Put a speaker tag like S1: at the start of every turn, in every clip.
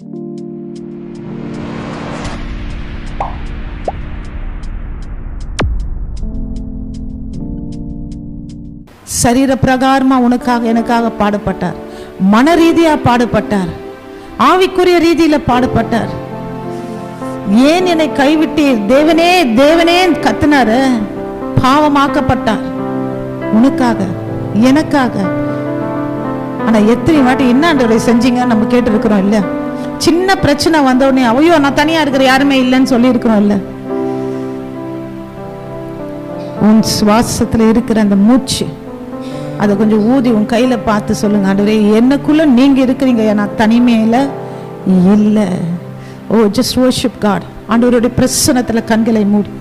S1: சரீர பிரகாரமா உனக்காக எனக்காக பாடுபட்டார், மன ரீதியா பாடுபட்டார், ஆவிக்குரிய ரீதியில பாடுபட்டார். ஏன் என்னை கைவிட்டீர் தேவனே தேவனே கத்தினாரு. பாவமாக்கப்பட்டார் உனக்காக எனக்காக. ஆனா எத்தனை வாட்டி என்ன ஆண்டவரே செஞ்சீங்க நம்ம கேட்டு இருக்கிறோம் இல்ல? சின்ன பிரச்சனை வந்த உடனே ஐயோ நான் தனியா இருக்கிற யாருமே இல்லைன்னு சொல்லி இருக்கிறோம் இல்ல? உன் சுவாசத்துல இருக்கிற அந்த மூச்சு அதை கொஞ்சம் ஊதி உன் கையில பார்த்து சொல்லுங்க, ஆண்டவரே என்னக்குள்ள நீங்க இருக்கிறீங்க, நான் தனிமையில இல்லை. Oh just worship god. ஆண்டவருடைய பிரசன்னத்துல கண்களை மூடி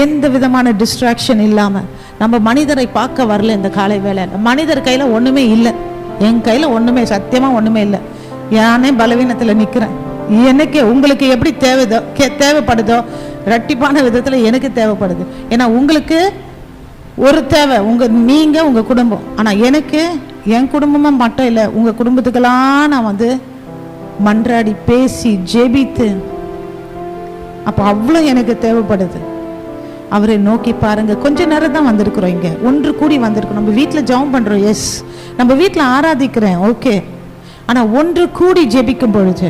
S1: எந்த விதமான டிஸ்ட்ராக்ஷன் இல்லாம. நம்ம மனிதரை பார்க்க வரல இந்த காலை வேலை. மனிதர் கையில ஒண்ணுமே இல்லை, என் கையில ஒண்ணுமே சத்தியமா ஒண்ணுமே இல்லை. யானே பலவீனத்துல நிக்கிறேன். எனக்கு உங்களுக்கு எப்படி தேவைப்படுதோ இரட்டிப்பான விதத்துல எனக்கு தேவைப்படுது. ஏன்னா உங்களுக்கு ஒரு தேவை, நீங்க உங்க குடும்பம். ஆனா எனக்கு என் குடும்பமா மட்டும் இல்லை, உங்க குடும்பத்துக்கெல்லாம் நான் மன்றாடி பேசி ஜெபித்து, அப்ப அவ்வளவு எனக்கு தேவைப்படுது. அவரை நோக்கி பாருங்க. கொஞ்ச நேரம் தான் வந்திருக்கிறோம், இங்க ஒன்று கூடி வந்திருக்கோம். நம்ம வீட்டுல ஜெபம் பண்றோம், எஸ், நம்ம வீட்டுல ஆராதிக்கிறேன், ஓகே. ஆனா ஒன்று கூடி ஜெபிக்கும் பொழுது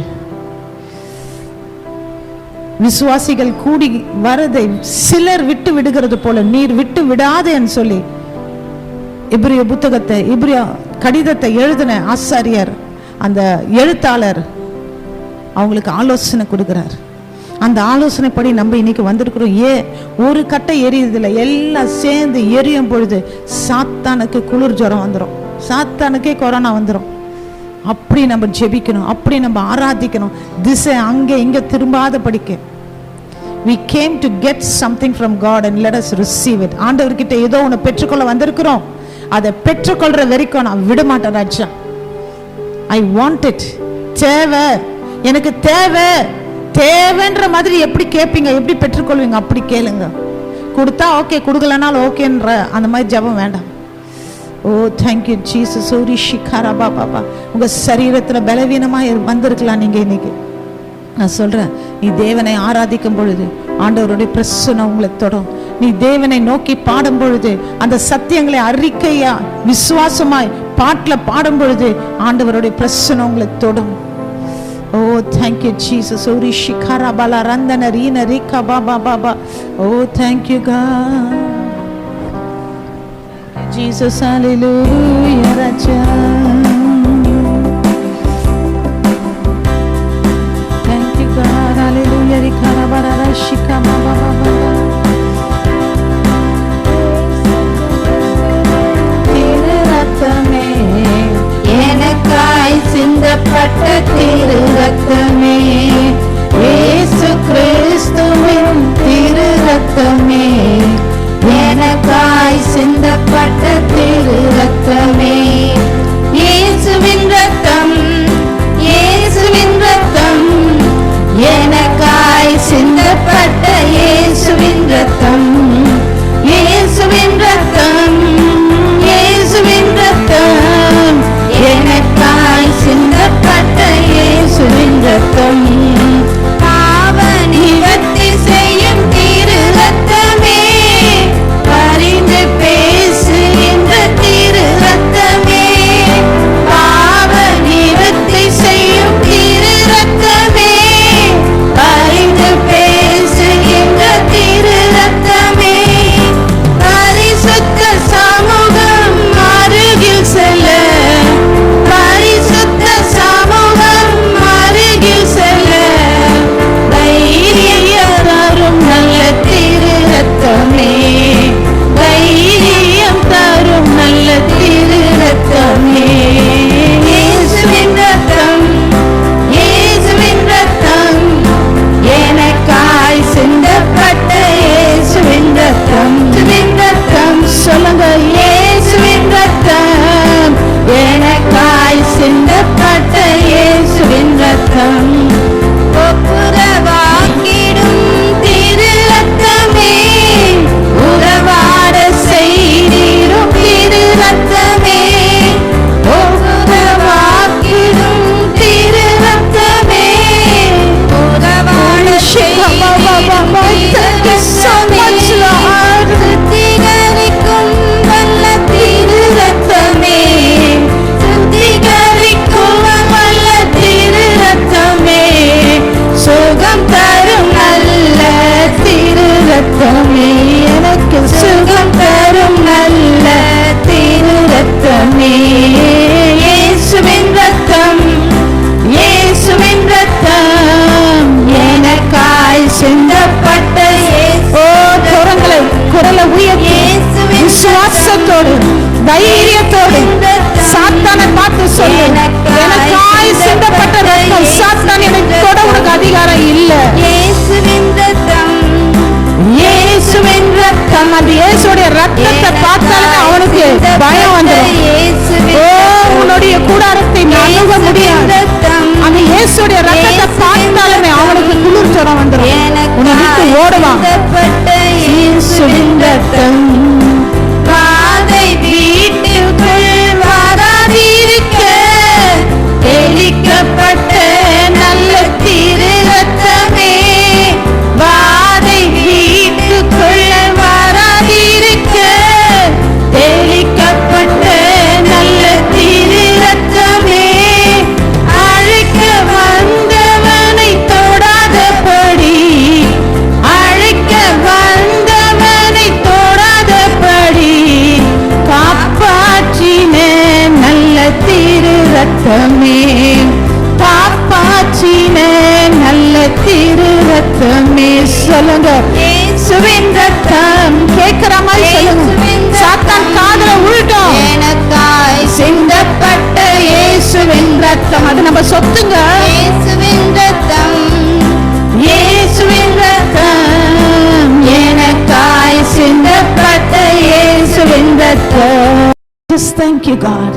S1: விசுவாசிகள் கூடி வரதை சிலர் விட்டு விடுகிறது போல நீர் விட்டு விடாதேன்னு சொல்லி எபிரிய புத்தகத்தை, எபிரிய கடிதத்தை எழுதின ஆசாரியர், அந்த எழுத்தாளர் அவங்களுக்கு ஆலோசனை கொடுக்கிறார். அந்த ஆலோசனைப்படி நம்ம இன்னைக்கு வந்திருக்கிறோம். ஒரு கட்டை எரியுதில்லை, எல்லாம் சேர்ந்து எரியும் பொழுது சாத்தானுக்கு குளிர் ஜுரம் வந்துடும், சாத்தானுக்கே கொரோனா வந்துடும். அப்படி நம்ம ஜெபிக்கணும், அப்படி நம்ம ஆராதிக்கணும். திசை அங்கே இங்க திரும்பாத படிக்க. We came to get something from God and let us receive it. ஆண்டவர்கிட்ட ஏதோ ஒன்று பெற்றுக்கொள்ள வந்திருக்கிறோம். அதை பெற்றுக்கொள்ற வரைக்கும் நான் விட மாட்டேன் ராஜா. I want it. தேவை, எனக்கு தேவை. தேவைன்ற மாதிரி எப்படி கேட்பீங்க, எப்படி பெற்றுக்கொள்வீங்க? அப்படி கேளுங்க. கொடுத்தா ஓகே, கொடுக்கலனாலும் ஓகேன்ற அந்த மாதிரி ஜெபம் வேண்டாம். ஓ தேங்க்யூ ஜீசஸ். ஓ ரிஷிகாரா பாபா, உங்க சரீரத்துல பலவீனமா வந்திருக்கலாம் நீங்க இன்னைக்கு. நான் சொல்றேன், நீ தேவனை ஆராதிக்கும் பொழுது ஆண்டவருடைய பிரசன்னம் உங்களை தொடும். நீ தேவனை நோக்கி பாடும் பொழுது, அந்த சத்தியங்களை அறிக்கையா விசுவாசமாய் பாட்டுல பாடும் பொழுது ஆண்டவருடைய பிரசன்னம் உங்களை தொடும். Oh thank you Jesus. ஓ ரிஷிகாரா பாலா ரந்தன ரீன ரிகா பாபா பாபா. Oh thank you God Jesus, hallelujah, Raja. Thank you, God, hallelujah. Rikara barara shika baba baba. திரு ரத்தமே, எனக்காய் சிந்தப்பட்ட திரு ரத்தமே, இயேசு கிறிஸ்துவின் திரு ரத்தமே, எனக்காய் சிந்தப்பட்ட திரு ரத்தமே, இயேசுவின் ரத்தம், இயேசுவின் ரத்தம், எனக்காய் சிந்தப்பட்ட இயேசுவின் ரத்தம், இயேசுவின் ரத்தம், இயேசுவின் ரத்தம், எனக்காய் சிந்தப்பட்ட இயேசுவின் ரத்தம், பாவ நிவர்த்தி செய்யும் திரு ரத்தமே, பரிந்து பேசுகின்ற திரு ரத்தமே, பாவ நிவர்த்தி செய்யும் திரு ரத்தமே, பரிந்து பேசுகின்ற திரு ரத்தமே, பரிசுத்த சமூகம் அருகில் செல்ல, பரிசுத்த சமூகம் அருகில் செல்ல தைரியம் தரும் நல்ல திரு ரத்தமே, தைரியம் தரும் நல்ல திரு ரத்தமே, இயேசுவின் ரத்தம், இயேசுவின் ரத்தம், எனக்காய் சிந்தப்பட்ட இயேசுவின் ரத்தம், இயேசுவின் ரத்தம், சொல்லுங்க, இயேசுவின் ரத்தம், எனக்காய் சிந்தப்பட்ட இயேசுவின் ரத்தம், ஒப்புரவாக்கிடும் திரு ரத்தமே, உறவாட செய்திடும் திரு ரத்தமே, ஒப்புரவாக்கிடும் திரு ரத்தமே, ரத்தத்தை பார்த்தாலுமே அவனுக்கு பயம் வந்துடும். ஓ, உன்னுடைய கூடாரத்தை அணுக முடியாது. அந்த இயேசுடைய ரத்தத்தை பார்த்தாலுமே அவனுக்கு குளிர் ஜுரம் வந்துடும். உன்னை விட்டு ஓடுவான். இயேசுவின் ரத்தம் பாதை வீட்டுக்குள் வராதிருக்க தெளிக்கப்பட்ட நல்ல திரு ரத்தமே, வாதை வீட்டுக்குள் வராதிருக்க தெளிக்கப்பட்ட நல்ல திரு ரத்தமே, அழைக்க வந்தவனை தொடாதபடி, அழைக்க வந்தவனை தொடாதபடி காப்பாற்றின நல்ல திரு ரத்தமே, காப்பாற்றின நல்ல திரு ரத்தமே. சொல்லுங்க, இயேசுவின் ரத்தம். கேட்கிற மாதிரி சொல்லுங்க. சாத்தான் காதுல உள்டும். எனக்காய் சிந்தப்பட்ட இயேசுவின் ரத்தம், அது நம்ம சொத்துங்க. இயேசுவின் ரத்தம், இயேசுவின் ரத்தம், எனக்காய் சிந்தப்பட்ட இயேசுவின் ரத்தம். Just thank you God.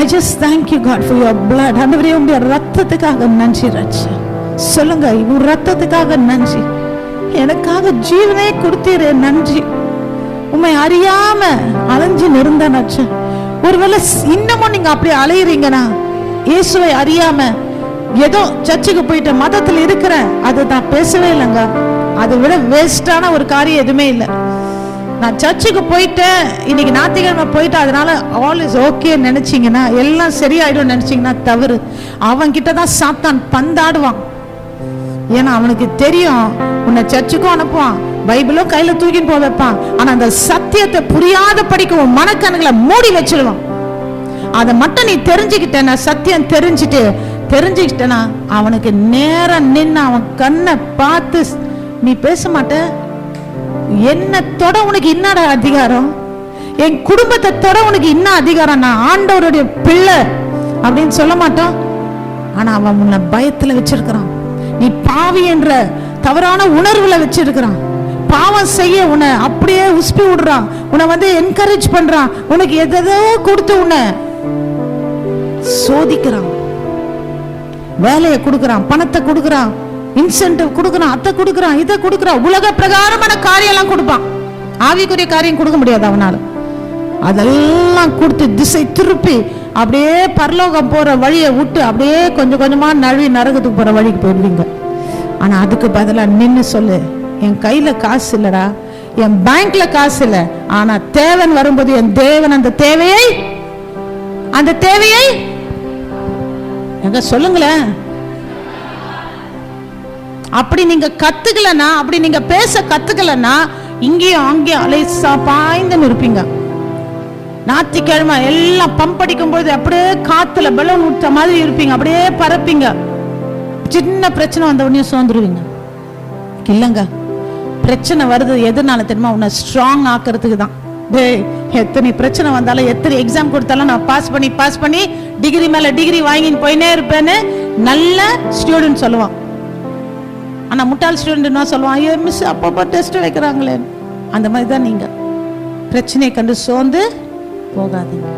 S1: I just thank you God for your blood. ஆண்டவரே, உம்முடைய ரத்தத்துக்காக நன்றி ராஜா. சொல்லுங்க, உன் ரத்தத்துக்காக நன்றி. எனக்காக ஜீவனே கொடுத்தீரே நன்றி. உம்மை அறியாம அலைஞ்சு நிறந்தாச்சு. ஒருவேளை இன்னமும் நீங்க அப்படி அலையிறீங்கன்னா, இயேசுவை அறியாம ஏதோ சர்ச்சுக்கு போயிட்ட மதத்துல இருக்கிற, அது நான் பேசவே இல்லைங்க. அதை விட வேஸ்டான ஒரு காரியம் எதுவுமே இல்லை. நான் சர்ச்சுக்கு போயிட்டேன், இன்னைக்கு ஞாயிற்றுக்கிழமை போயிட்டேன், அதனால ஆல் இஸ் ஓகே நினைச்சீங்கன்னா, எல்லாம் சரியாயிடும் நினைச்சீங்கன்னா தவறு. அவன் கிட்ட தான் சாத்தான் பந்தாடுவான். ஏன்னா அவனுக்கு தெரியும், உன்னை சர்ச்சுக்கும் அனுப்புவான், பைபிளும் கையில தூக்கின்னு போக வைப்பான். ஆனா அந்த சத்தியத்தை புரியாத படிக்க உன் மனக்கண்களை மூடி வச்சிருவான். அதை மட்டும் நீ தெரிஞ்சுக்கிட்டேன்னா, சத்தியம் தெரிஞ்சுக்கிட்டேன்னா, அவனுக்கு நேரம் நின்று அவன் கண்ணை பார்த்து நீ பேச மாட்ட. என்ன தொட உனக்கு இன்னட அதிகாரம், என் குடும்பத்தை தொட உனக்கு இன்ன அதிகாரம், நான் ஆண்டவருடைய பிள்ளை அப்படின்னு சொல்ல மாட்டான். ஆனா அவன் உன்னை பயத்துல வச்சிருக்கிறான். நீ பாவி என்ற தவறான உணர்வுல வச்சிருக்கிறான். பாவம் செய்ய உன்னை அப்படியே உஸ்பி விடுறான். உன்னை என்கரேஜ் பண்றான். உனக்கு எதோ கொடுத்து உன்னை சோதிக்கிறான். வேலையை கொடுக்கறான், பணத்தை கொடுக்கறான், இன்சென்டிவ் கொடுக்கறான், அதை கொடுக்கறான், இதை கொடுக்கறான். உலக பிரகாரமான காரியம் எல்லாம் கொடுப்பான். ஆவிக்குரிய காரியம் கொடுக்க முடியாது அவனால. அதெல்லாம் கொடுத்து திசை திருப்பி அப்படியே பரலோகம் போற வழியை விட்டு அப்படியே கொஞ்சம் கொஞ்சமா நழுவி நரகத்துக்கு போற வழிக்கு போயிடுவீங்க. ஆனா அதுக்கு பதிலா நின்னு சொல்லு, என் கையில காசு இல்லடா, என் பேங்க்ல காசு இல்ல, ஆனா தேவன் வரும்போது என் தேவன் அந்த தேவையை எங்க சொல்லுங்களேன். அப்படி நீங்க கத்துக்கலன்னா, அப்படி நீங்க பேச கத்துக்கலன்னா, இங்கேயும் அங்கேயும் அலைசா பாய்ந்து இருப்பீங்க. ஞாயிற்றுக்கிழமை எல்லாம் பம்ப் அடிக்கும் போது அப்படியே காத்துல பலூன் விட்ட மாதிரி இருப்பீங்க, அப்படியே பறப்பீங்க. சின்ன பிரச்சனை வந்த உடனே சோர்ந்துருவீங்க. இல்லைங்க, பிரச்சனை வருது எதனால தெரியுமா? உன்னை ஸ்ட்ராங் ஆக்கிறதுக்கு தான். எத்தனை பிரச்சனை வந்தாலும், எத்தனை எக்ஸாம் கொடுத்தாலும் நான் பாஸ் பண்ணி டிகிரி மேல டிகிரி வாங்கின்னு போயினே இருப்பேன்னு நல்ல ஸ்டூடெண்ட் சொல்லுவான். ஆனா முட்டாள் ஸ்டூடெண்ட் என்ன சொல்லுவான்? ஐயோ மிஸ் அப்பப்போ டெஸ்ட் வைக்கிறாங்களே. அந்த மாதிரி தான் நீங்க பிரச்சனையை கண்டு சோர்ந்து போகாதீங்க.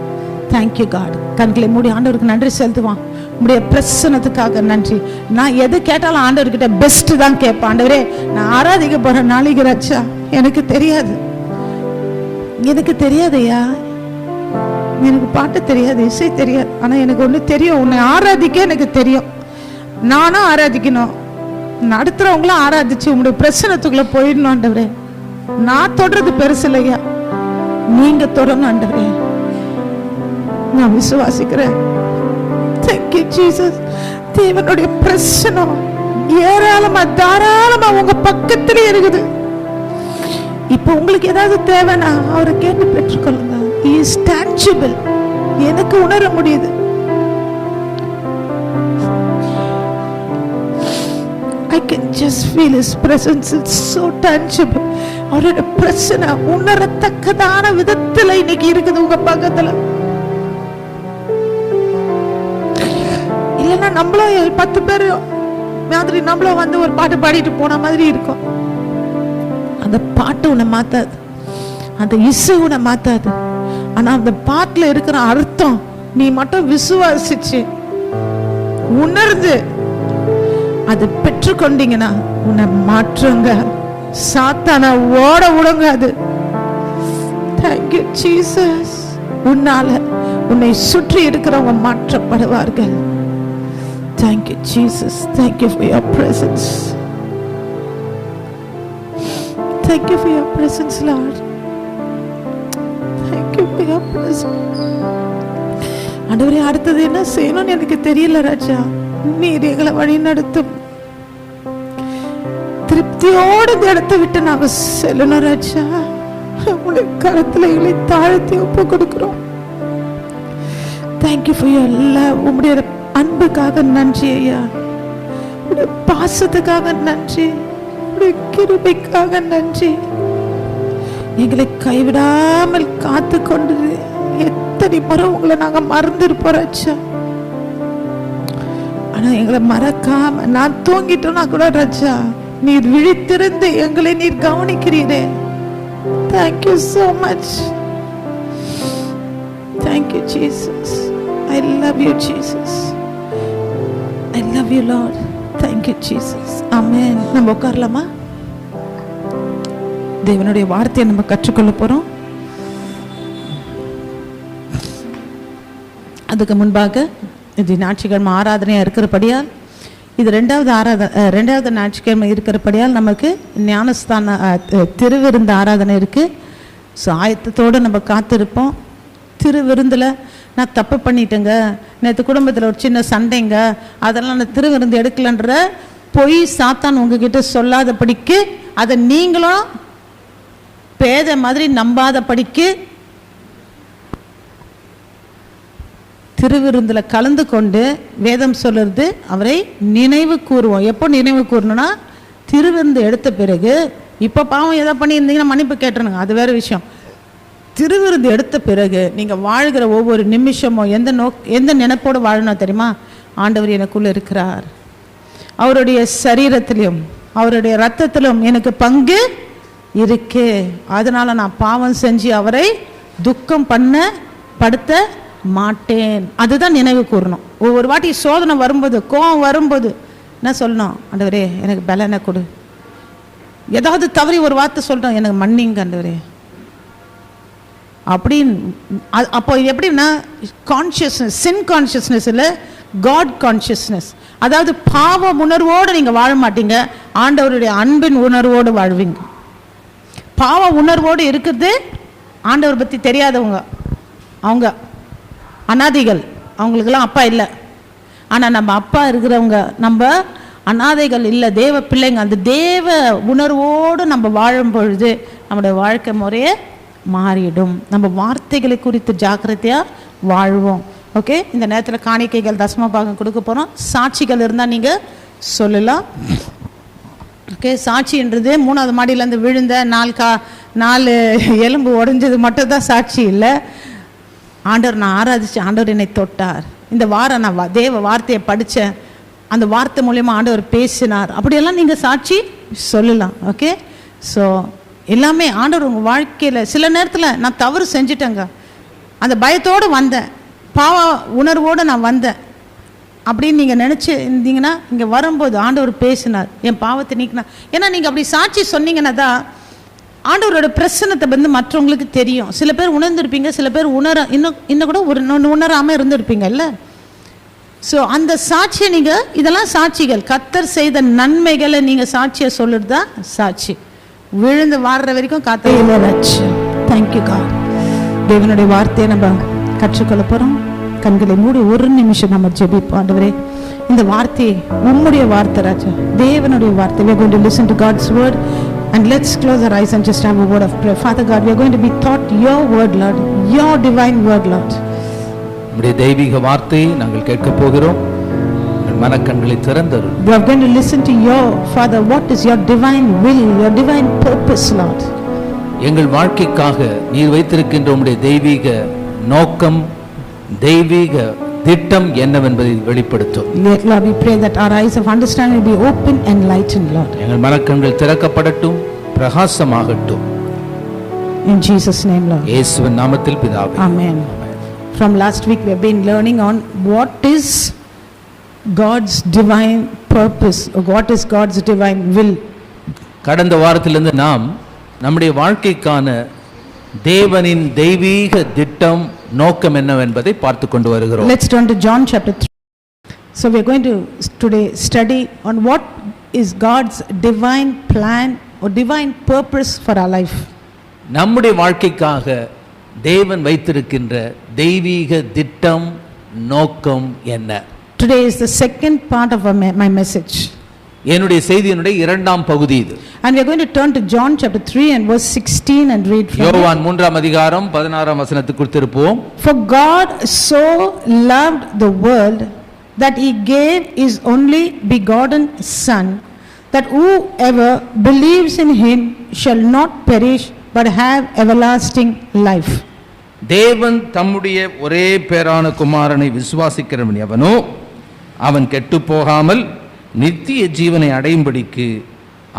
S1: Thank you god. கண்களை மூடி ஆண்டவருக்கு நன்றி செலுத்துவான். உங்களுடைய பிரசனத்துக்காக நன்றி. நான் எது கேட்டாலும் ஆண்டவர்கிட்ட பெஸ்ட் தான் கேட்பேன். ஆண்டவரே, நான் ஆராதிக்க போற நாளைக்கு ராஜா, எனக்கு தெரியாதையா, எனக்கு பாட்டு தெரியாது, இசை தெரியாது, ஆனா எனக்கு ஒண்ணு தெரியும், உன்னை ஆராதிக்க எனக்கு தெரியும். நானும் ஆராதிக்கணும், நடத்துறவங்களும் ஆராதிச்சு உங்களுடைய பிரச்சனத்துக்குள்ள போயிடணும். ஆண்டவரே, நான் தொடர்றது பெருசு இல்லையா, நீங்க தொடரணும். ஆண்டவரே, நான் விசுவாசிக்கிறேன். Thank you Jesus. தேவனுடைய பிரசனம் ஏராளமா தாராளமா உங்க பக்கத்திலே இருக்குது. இப்போ உங்களுக்கு ஏதாவது தேவைன்னா அவரை கேட்டு பெற்றுக்கொள்ளுங்க. He is tangible. எனக்கு உணர முடியுது. I can just feel his presence. It's so tangible. அவருடைய பிரசனை உணரத்தக்கதான விதத்துல இன்னைக்கு இருக்குது உங்க பக்கத்துல. இல்லைன்னா நம்மளும் 10 பேர் மாதிரி நம்மளும் ஒரு பாட்டு பாடிட்டு போன மாதிரி இருக்கும். அந்த பாட்டு உன்னை மாத்தாது. அந்த இசை உன்னை மாத்தாது. ஆனா அந்த பாட்டுல இருக்கிற அர்த்தம் நீ மட்டும் விசுவாசிச்சு உணர்ந்து அது பெற்றுக்கொண்டீங்கன்னா உன்னை மாற்றுங்க. சாத்தான ஓட விடுங்காது. Thank you Jesus. உன்னால உன்னை சுற்றி இருக்கிறவங்க மாற்றப்படுவார்கள். Thank you Jesus. Thank you for your presence. Thank you for your presence Lord. Thank you for your presence. ஆண்டவரே, அடுத்தது என்ன செய்யணும்னு எனக்கு தெரியல ராஜா. நீர் எங்களை வழி நடத்தும். திருப்தியோடு இந்த இடத்தை விட்டு நாங்க செல்லணும் ராஜா. உங்களுடைய கரத்துல எங்களை தாழ்த்தி ஒப்பு கொடுக்கிறோம். Thank you for your love. உங்களுடைய அன்புக்காக நன்றி ஐயா. உங்களுடைய பாசத்துக்காக நன்றி. உங்களுடைய கிருபைக்காக நன்றி. எங்களை கைவிடாமல் காத்து கொண்டு எத்தனை முறை உங்களை நாங்க மறந்துருப்போம் ராஜா. ஆனா எங்களை மறக்காம நான் தூங்கிட்டோம்னா கூட ராஜா நீர் விழித்திருந்து எங்களை நீர் கவனிக்கிறீரே. Thank you so much. Thank you Jesus. I love you Jesus. I love you Lord. Thank you Jesus. Amen. நம்ம உட்காரலாமா? தேவனுடைய வார்த்தையை நம்ம கற்றுக்கொள்ள போறோம். அதுக்கு முன்பாக இது ஞாயிற்றுக்கிழமை ஆராதனையா இருக்கிறபடியால், இது ரெண்டாவது ஞாயிற்றுக்கிழமை இருக்கிறபடியால் நமக்கு ஞானஸ்தான திருவிருந்த ஆராதனை இருக்கு. ஸோ ஆயத்தத்தோடு நம்ம காத்திருப்போம். திருவிருந்தில் நான் தப்பு பண்ணிட்டேங்க, நேற்று குடும்பத்தில் ஒரு சின்ன சண்டைங்க, அதெல்லாம் நான் திருவிருந்து எடுக்கலன்ற பொய் சாத்தான் உங்ககிட்ட சொல்லாதபடிக்கு, அதை நீங்களும் பேத மாதிரி நம்பாதபடிக்கு திருவிருந்தில் கலந்து கொண்டு வேதம் சொல்லுறது அவரை நினைவு கூறுவோம். எப்போ நினைவு கூறணும்னா திருவிருந்து எடுத்த பிறகு. இப்போ பாவம் ஏதோ பண்ணியிருந்தீங்கன்னா மன்னிப்பு கேட்டுருங்க, அது வேறு விஷயம். திருவிருந்து எடுத்த பிறகு நீங்கள் வாழ்கிற ஒவ்வொரு நிமிஷமும் எந்த நினைப்போடு வாழணும் தெரியுமா? ஆண்டவர் எனக்குள்ளே இருக்கிறார், அவருடைய சரீரத்திலும் அவருடைய இரத்தத்திலும் எனக்கு பங்கு இருக்கு, அதனால நான் பாவம் செஞ்சு அவரை துக்கம் படுத்த மாட்டேன். அதுதான் நினைவு கூறணும். ஒவ்வொரு வாட்டி சோதனை வரும்போது, கோபம் வரும்போது என்ன சொல்லணும்? ஆண்டவரே எனக்கு பலனை கொடு. ஏதாவது தவறி ஒரு வார்த்தை சொல்றோம், எனக்கு மன்னிங்க ஆண்டவரே அப்படின்னு. அப்போ எப்படின்னா கான்ஷியஸ்னஸ், சின் கான்ஷியஸ்னஸ் இல்லை, காட் கான்ஷியஸ்னஸ். அதாவது பாவ உணர்வோடு நீங்கள் வாழ மாட்டீங்க, ஆண்டவருடைய அன்பின் உணர்வோடு வாழ்வீங்க. பாவ உணர்வோடு இருக்கிறது ஆண்டவர் பற்றி தெரியாதவங்க, அவங்க அனாதைகள், அவங்களுக்கெல்லாம் அப்பா இல்லை. ஆனால் நம்ம அப்பா இருக்கிறவங்க நம்ம அனாதைகள் இல்லை, தேவ பிள்ளைங்க. அந்த தேவ உணர்வோடு நம்ம வாழும் பொழுது நம்முடைய வாழ்க்கை முறையே மாறிடும். நம்ம வார்த்தைகளை குறித்து ஜாக்கிரதையாக வாழ்வோம். ஓகே, இந்த நேரத்தில் காணிக்கைகள் தசம பாகம் கொடுக்க போகிறோம். சாட்சிகள் இருந்தால் நீங்கள் சொல்லலாம். ஓகே, சாட்சின்றது 3வது மாடியிலேருந்து விழுந்த 4 எலும்பு உடைஞ்சது மட்டும் தான் சாட்சி இல்லை. ஆண்டவர் நான் ஆராதிச்சு, ஆண்டவர் என்னை தொட்டார், இந்த வாரம் நான் தேவ வார்த்தையை படித்தேன், அந்த வார்த்தை மூலயமா ஆண்டவர் பேசினார், அப்படியெல்லாம் நீங்கள் சாட்சி சொல்லலாம். ஓகே, ஸோ எல்லாமே ஆண்டவர் உங்கள் வாழ்க்கையில். சில நேரத்தில் நான் தவறு செஞ்சிட்டேங்க, அந்த பயத்தோடு வந்தேன், பாவ உணர்வோடு நான் வந்தேன் அப்படின்னு நீங்கள் நினச்சி இருந்தீங்கன்னா, இங்கே வரும்போது ஆண்டவர் பேசினார், என் பாவத்தை நீக்கினார். ஏன்னா நீங்கள் அப்படி சாட்சி சொன்னீங்கன்னா தான் ஆண்டவரோட பிரசன்னத்தை வந்து மற்றவங்களுக்கு தெரியும். சில பேர் உணர்ந்திருப்பீங்க, சில பேர் இன்னும் கூட உணராமல் இருந்திருப்பீங்க இல்லை. ஸோ அந்த சாட்சியை நீங்கள், இதெல்லாம் சாட்சிகள், கர்த்தர் செய்த நன்மைகளை நீங்கள் சாட்சியை சொல்லுறது தான் சாட்சி. விழுந்து வாடுற வரைக்கும் காத்தாச்சு. Thank you God. தேவனுடைய வார்த்தையை நம்ம கற்றுக்கொள்ள போகிறோம். கண்களை மூடி ஒரு நிமிஷம் நம்ம ஜெபிப்போம். ஆண்டவரே, இந்த வார்த்தை உம்முடைய வார்த்தை ராஜா, தேவனுடைய வார்த்தை. We are going to listen to God's word and let's close our eyes and just have a word of prayer. Father God, we are going to be taught your word Lord, your divine word Lord.
S2: உம்முடைய தெய்வீக வார்த்தையை நாங்கள் கேட்க போகிறோம். மனக்கண்களை திறந்தருள்.
S1: We are going to listen to your Father, what is your divine will, your divine purpose Lord.
S2: எங்கள் வாழ்க்கைக்காக நீர் வைத்திருக்கின்ற உம்முடைய தெய்வீக நோக்கம், தெய்வீக திட்டம் என்னவென்பதை வெளிப்படுத்தும்.
S1: Lord, we pray that our eyes of understanding will be open and enlightened Lord.
S2: எங்கள் மனக்கண்கள் திறக்கப்படட்டும், பிரகாசமாகட்டும்.
S1: In Jesus' name, Lord.
S2: இயேசுவின் நாமத்தில் பிதாவே.
S1: Amen. From last week we have been learning on what is God's divine purpose or what is God's divine will.
S2: கடந்த வாரத்திலிருந்து நாம் நம்முடைய வாழ்க்கைக்கான தேவனின் தெய்வீக திட்டம் நோக்கம் என்னவென்பதை பார்த்து கொண்டு வருகிறோம்.
S1: Let's turn to John chapter 3. So we are going to today study on what is God's divine plan or divine purpose for our life.
S2: நம்முடைய வாழ்க்கைக்காக தேவன் வைத்திருக்கின்ற தெய்வீக திட்டம் நோக்கம் என்ன?
S1: Today is the second part of my message.
S2: என்னுடைய செய்தியினுடைய இரண்டாம் பகுதி இது.
S1: And we are going to turn to John chapter 3 and verse 16 and read from
S2: யோவான் 3ஆம் அதிகாரம் 16ஆம் வசனத்துக்கு திருப்புவோம்.
S1: For God so loved the world that he gave his only begotten Son, that whoever believes in him shall not perish but have everlasting life.
S2: தேவன் தம்முடைய ஒரே பேரான குமாரனை விசுவாசிக்கிறவன் எவனோ அவன் கெட்டுப் போகாமல் நித்திய ஜீவனை அடையும்படிக்கு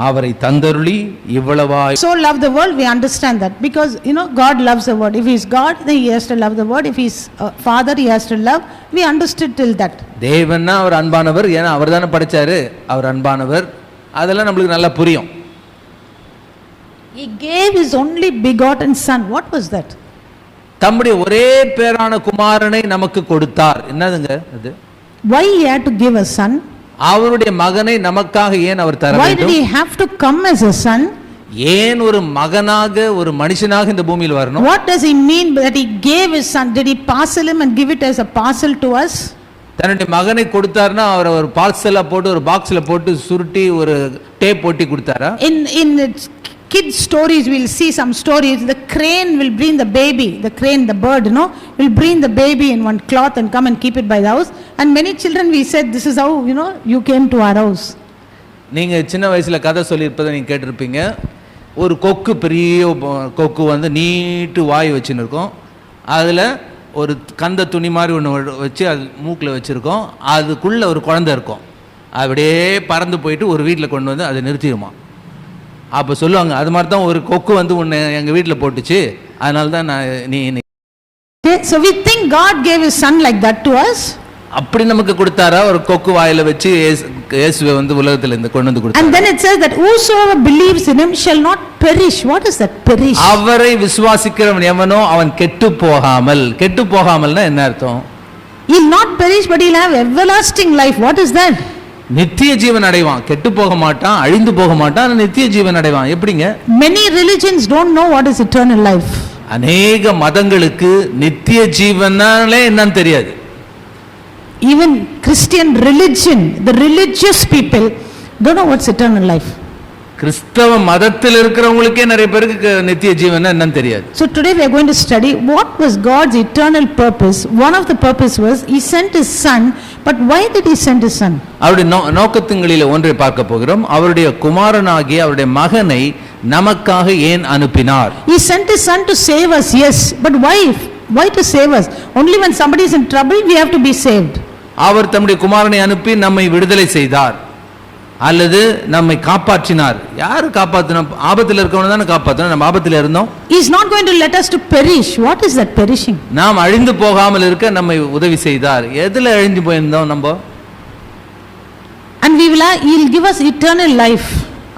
S2: அவரை தந்தருளி இவ்வளவாய்.
S1: So love the world, we understand that because God loves the world. If he is God, then he has to love the world. If he is father, he has to love. We understood till that.
S2: தேவன்னா அவர் அன்பானவர், ஏன்னா அவர் தானே படைச்சாரு, அவர் அன்பானவர், அதெல்லாம் நம்மளுக்கு நல்லா புரியும்.
S1: He gave his only begotten Son. What was that?
S2: தம்முடைய ஒரே பேரான குமாரனை நமக்கு கொடுத்தார். என்னதுங்க அது?
S1: Why he had to give a son?
S2: அவருடைய மகனை நமக்காக ஏன் அவர் தர
S1: Why
S2: வேண்டும்?
S1: did he have to come as a son?
S2: ஏன் ஒரு மகனாக ஒரு மனுஷனாக இந்த பூமியில் வரணும்?
S1: What does he mean that he gave his son? Did he parcel him and give it as a parcel to us?
S2: தன்னுடைய மகனை கொடுத்தாருன்னா அவர் ஒரு பார்சலா போட்டு ஒரு பாக்ஸ்ல போட்டு சுருட்டி ஒரு டேப் ஒட்டி கொடுத்தாரா?
S1: In kids stories we'll see some stories. The crane will bring the baby, the crane, the bird, will bring the baby in one cloth and come and keep it by the house. And many children we said, this is how you came to our house.
S2: நீங்க சின்ன வயசுல கதை சொல்லியிருப்பதை நீங்க கேட்டிருப்பீங்க. ஒரு கொக்கு, பெரிய கொக்கு வந்து நீட்டு வாய் வச்சுன்னு இருக்கும். அதுல ஒரு கந்த துணி மாதிரி ஒன்று வச்சு அது மூக்கில் வச்சுருக்கோம். அதுக்குள்ளே ஒரு குழந்தை இருக்கும். அப்படியே பறந்து போயிட்டு ஒரு வீட்டில் கொண்டு வந்து அதை நிறுத்திடுமா. அப்போ சொல்லுவாங்க, அது மாதிரி தான் ஒரு கொக்கு வந்து உன்னை எங்கள் வீட்டில் போட்டுச்சு, அதனால தான் நான்
S1: So we think God gave his son like that to us.
S2: அப்படி நமக்கு கொடுத்தாரா? ஒரு கொக்கு வாயில வச்சு இயேசுவை வந்து உலகத்துல இருந்து கொண்டு வந்து கொடுத்தார்.
S1: And then it says that whosoever believes in him shall not perish. What is that perish?
S2: அவரை விசுவாசிக்கிறவன் எவனோ அவன் கெட்டு போகாமல். கெட்டு போகாமல்னா என்ன அர்த்தம்?
S1: He'll not perish but he'll have everlasting life. What is that?
S2: நித்திய ஜீவன் அடைவான். கெட்டு போக மாட்டான், அழிந்து போக மாட்டான், நித்திய ஜீவன் அடைவான். எப்படிங்க?
S1: Many religions don't know what is eternal life.
S2: அநேக மதங்களுக்கு நித்திய ஜீவனாலே என்னன்னு தெரியாது.
S1: Even Christian religion, the religious people don't know what's eternal life.
S2: கிறிஸ்தவ மதத்தில் இருக்கிறவங்களுக்கே நிறைய பேருக்கு நித்திய ஜீவன் என்னன்னு தெரியாது.
S1: So today we are going to study what was God's eternal purpose. One of the purpose was he sent his son, but why did he send his son?
S2: அவருடைய நோக்கத்துங்களில் ஒன்றை பார்க்க போகிறோம். அவருடைய குமாரனாகிய அவருடைய மகனை நமக்காக ஏன் அனுப்பினார்?
S1: He sent his son to save us, yes, but why? Why to save us? Only when somebody is in trouble we have to be saved.
S2: அவர் தம்முடைய குமாரனை அனுப்பி நம்மை விடுதலை செய்தார் அல்லது நம்மை காப்பாற்றினார். யாரு காப்பாற்றணும்? ஆபத்தில் இருக்கவன தானே காப்பாற்றணும். நம்ம ஆபத்தில் இருந்தோம்.
S1: He is not going to let us to perish. What is that perishing?
S2: நாம் அழிந்து போகாமல் இருக்க நம்மை உதவி செய்தார். எதுல அழிந்து போயிருந்தோம் நம்ம?
S1: And he will give us eternal life.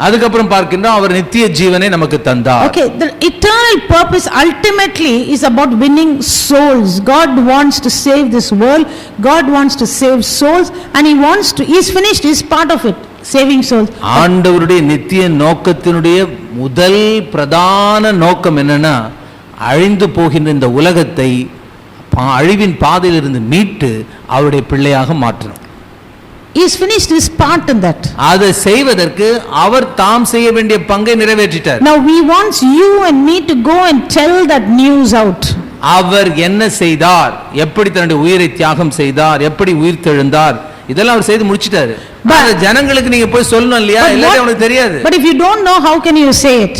S2: அதுக்கப்புறம் பார்க்கின்றோம் அவர் நித்திய ஜீவனை நமக்கு தந்தார்.
S1: Okay, the eternal purpose ultimately is about winning souls. God wants to save this world. God wants to save souls and he's finished his part of it, saving souls.
S2: ஆண்டவருடைய நித்திய நோக்கத்தினுடைய முதல் பிரதான நோக்கம் என்னன்னா அழிந்து போகின்ற இந்த உலகத்தை அழிவின் பாதையிலிருந்து மீட்டு அவருடைய பிள்ளையாக மாற்றணும்.
S1: He's finished his part in that.
S2: அதை செய்வதற்கு அவர் தாம் செய்ய வேண்டிய பங்கை நிறைவேற்றிட்டார்.
S1: Now he wants you and me to go and tell that news out.
S2: அவர் என்ன செய்தார், எப்படி தன்னுடைய உயிரை தியாகம் செய்தார், எப்படி உயிர் தெழுந்தார், இதெல்லாம் அவர் செய்து முடிச்சிட்டாரு. ஜனங்களுக்கு நீங்க போய் சொல்லணும் இல்லையா? எல்லாரும் அவனுக்கு தெரியாது.
S1: But if you don't know, how can you say it?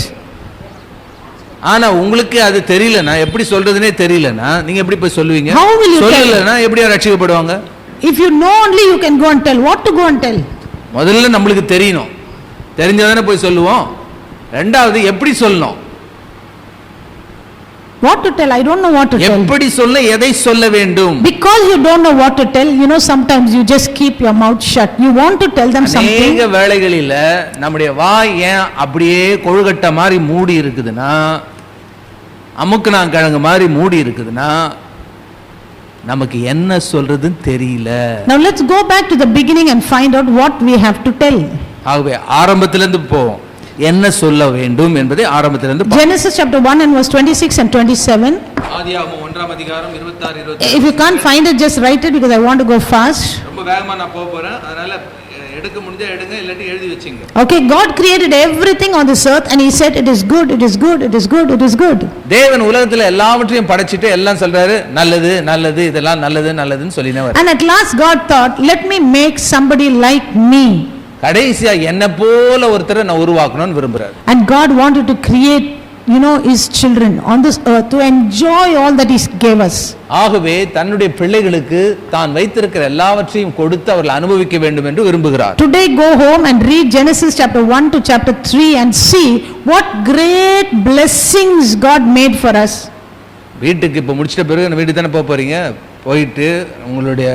S2: ஆனா உங்களுக்கு அது தெரியலனா, எப்படி சொல்றதுனே தெரியலனா நீங்க எப்படி போய் சொல்லுவீங்க? சொல்லலனா எப்படி ரட்சிக்கப்படுவாங்க?
S1: If you know only, you can go and tell. What to go and tell?
S2: முதல்ல நம்மளுக்கு தெரியணும். தெரிஞ்சதானே போய் சொல்லுவோம். ரெண்டாவது எப்படி சொல்லணும்?
S1: What to tell? I don't know what to tell.
S2: எப்படி சொல்ல, எதை சொல்ல வேண்டும்?
S1: Because you don't know what to tell, sometimes you just keep your mouth shut. You want to tell them something.
S2: அநேக வேளைகளில நம்முடைய வாய் ஏன் அப்படியே கொழுகட்ட மாதிரி மூடி இருக்குதுன்னா, அமுக்குனா கிழங்கு மாதிரி மூடி இருக்குதுன்னா, நமக்கு என்ன சொல்றதுன்னு தெரியல.
S1: Now let's go back to the beginning and find out what we have to tell.
S2: ஆகவே ஆரம்பத்திலிருந்து போவோம். என்ன சொல்ல வேண்டும் என்பதை ஆரம்பத்திலிருந்து
S1: Genesis chapter 1 and verse 26 and 27.
S2: ஆதியாகமம் 1ஆம் அதிகாரம் 26 27.
S1: If you can't find it, just write it because I want to go fast.
S2: ரொம்ப வேகமா நான் போக போறேன். அதனால எடுக்க முடிஞ்சா எடுங்க, இல்லாட்டி எழுதி வெச்சீங்க.
S1: Okay, God created everything on this earth and he said it is good, it is good, it is good, it is good.
S2: தேவன் உலகத்துல எல்லாவற்றையும் படைச்சிட்டு எல்லாம் சொல்றாரு நல்லது நல்லது, இதெல்லாம் நல்லது நல்லதுன்னு சொல்லினவர்.
S1: And at last God thought, let me make somebody like me.
S2: கடைசியா என்ன போல ஒருத்தரை நான் உருவாக்கணும்னு விரும்புறாரு.
S1: And God wanted to create his children on this earth to enjoy all that he gave us.
S2: ஆகவே தன்னுடைய பிள்ளைகளுக்கு தான் வைத்திருக்கிற எல்லாவற்றையும் கொடுத்து அவர்கள் அனுபவிக்க வேண்டும் என்று விரும்புகிறார்.
S1: Today go home and read Genesis chapter 1 to chapter 3 and see what great blessings God made for us.
S2: வீட்டுக்கு இப்ப முடிச்சிட்ட பிறகு வீட்டுக்கு தானே போறீங்க. போயிட்டு உங்களுடைய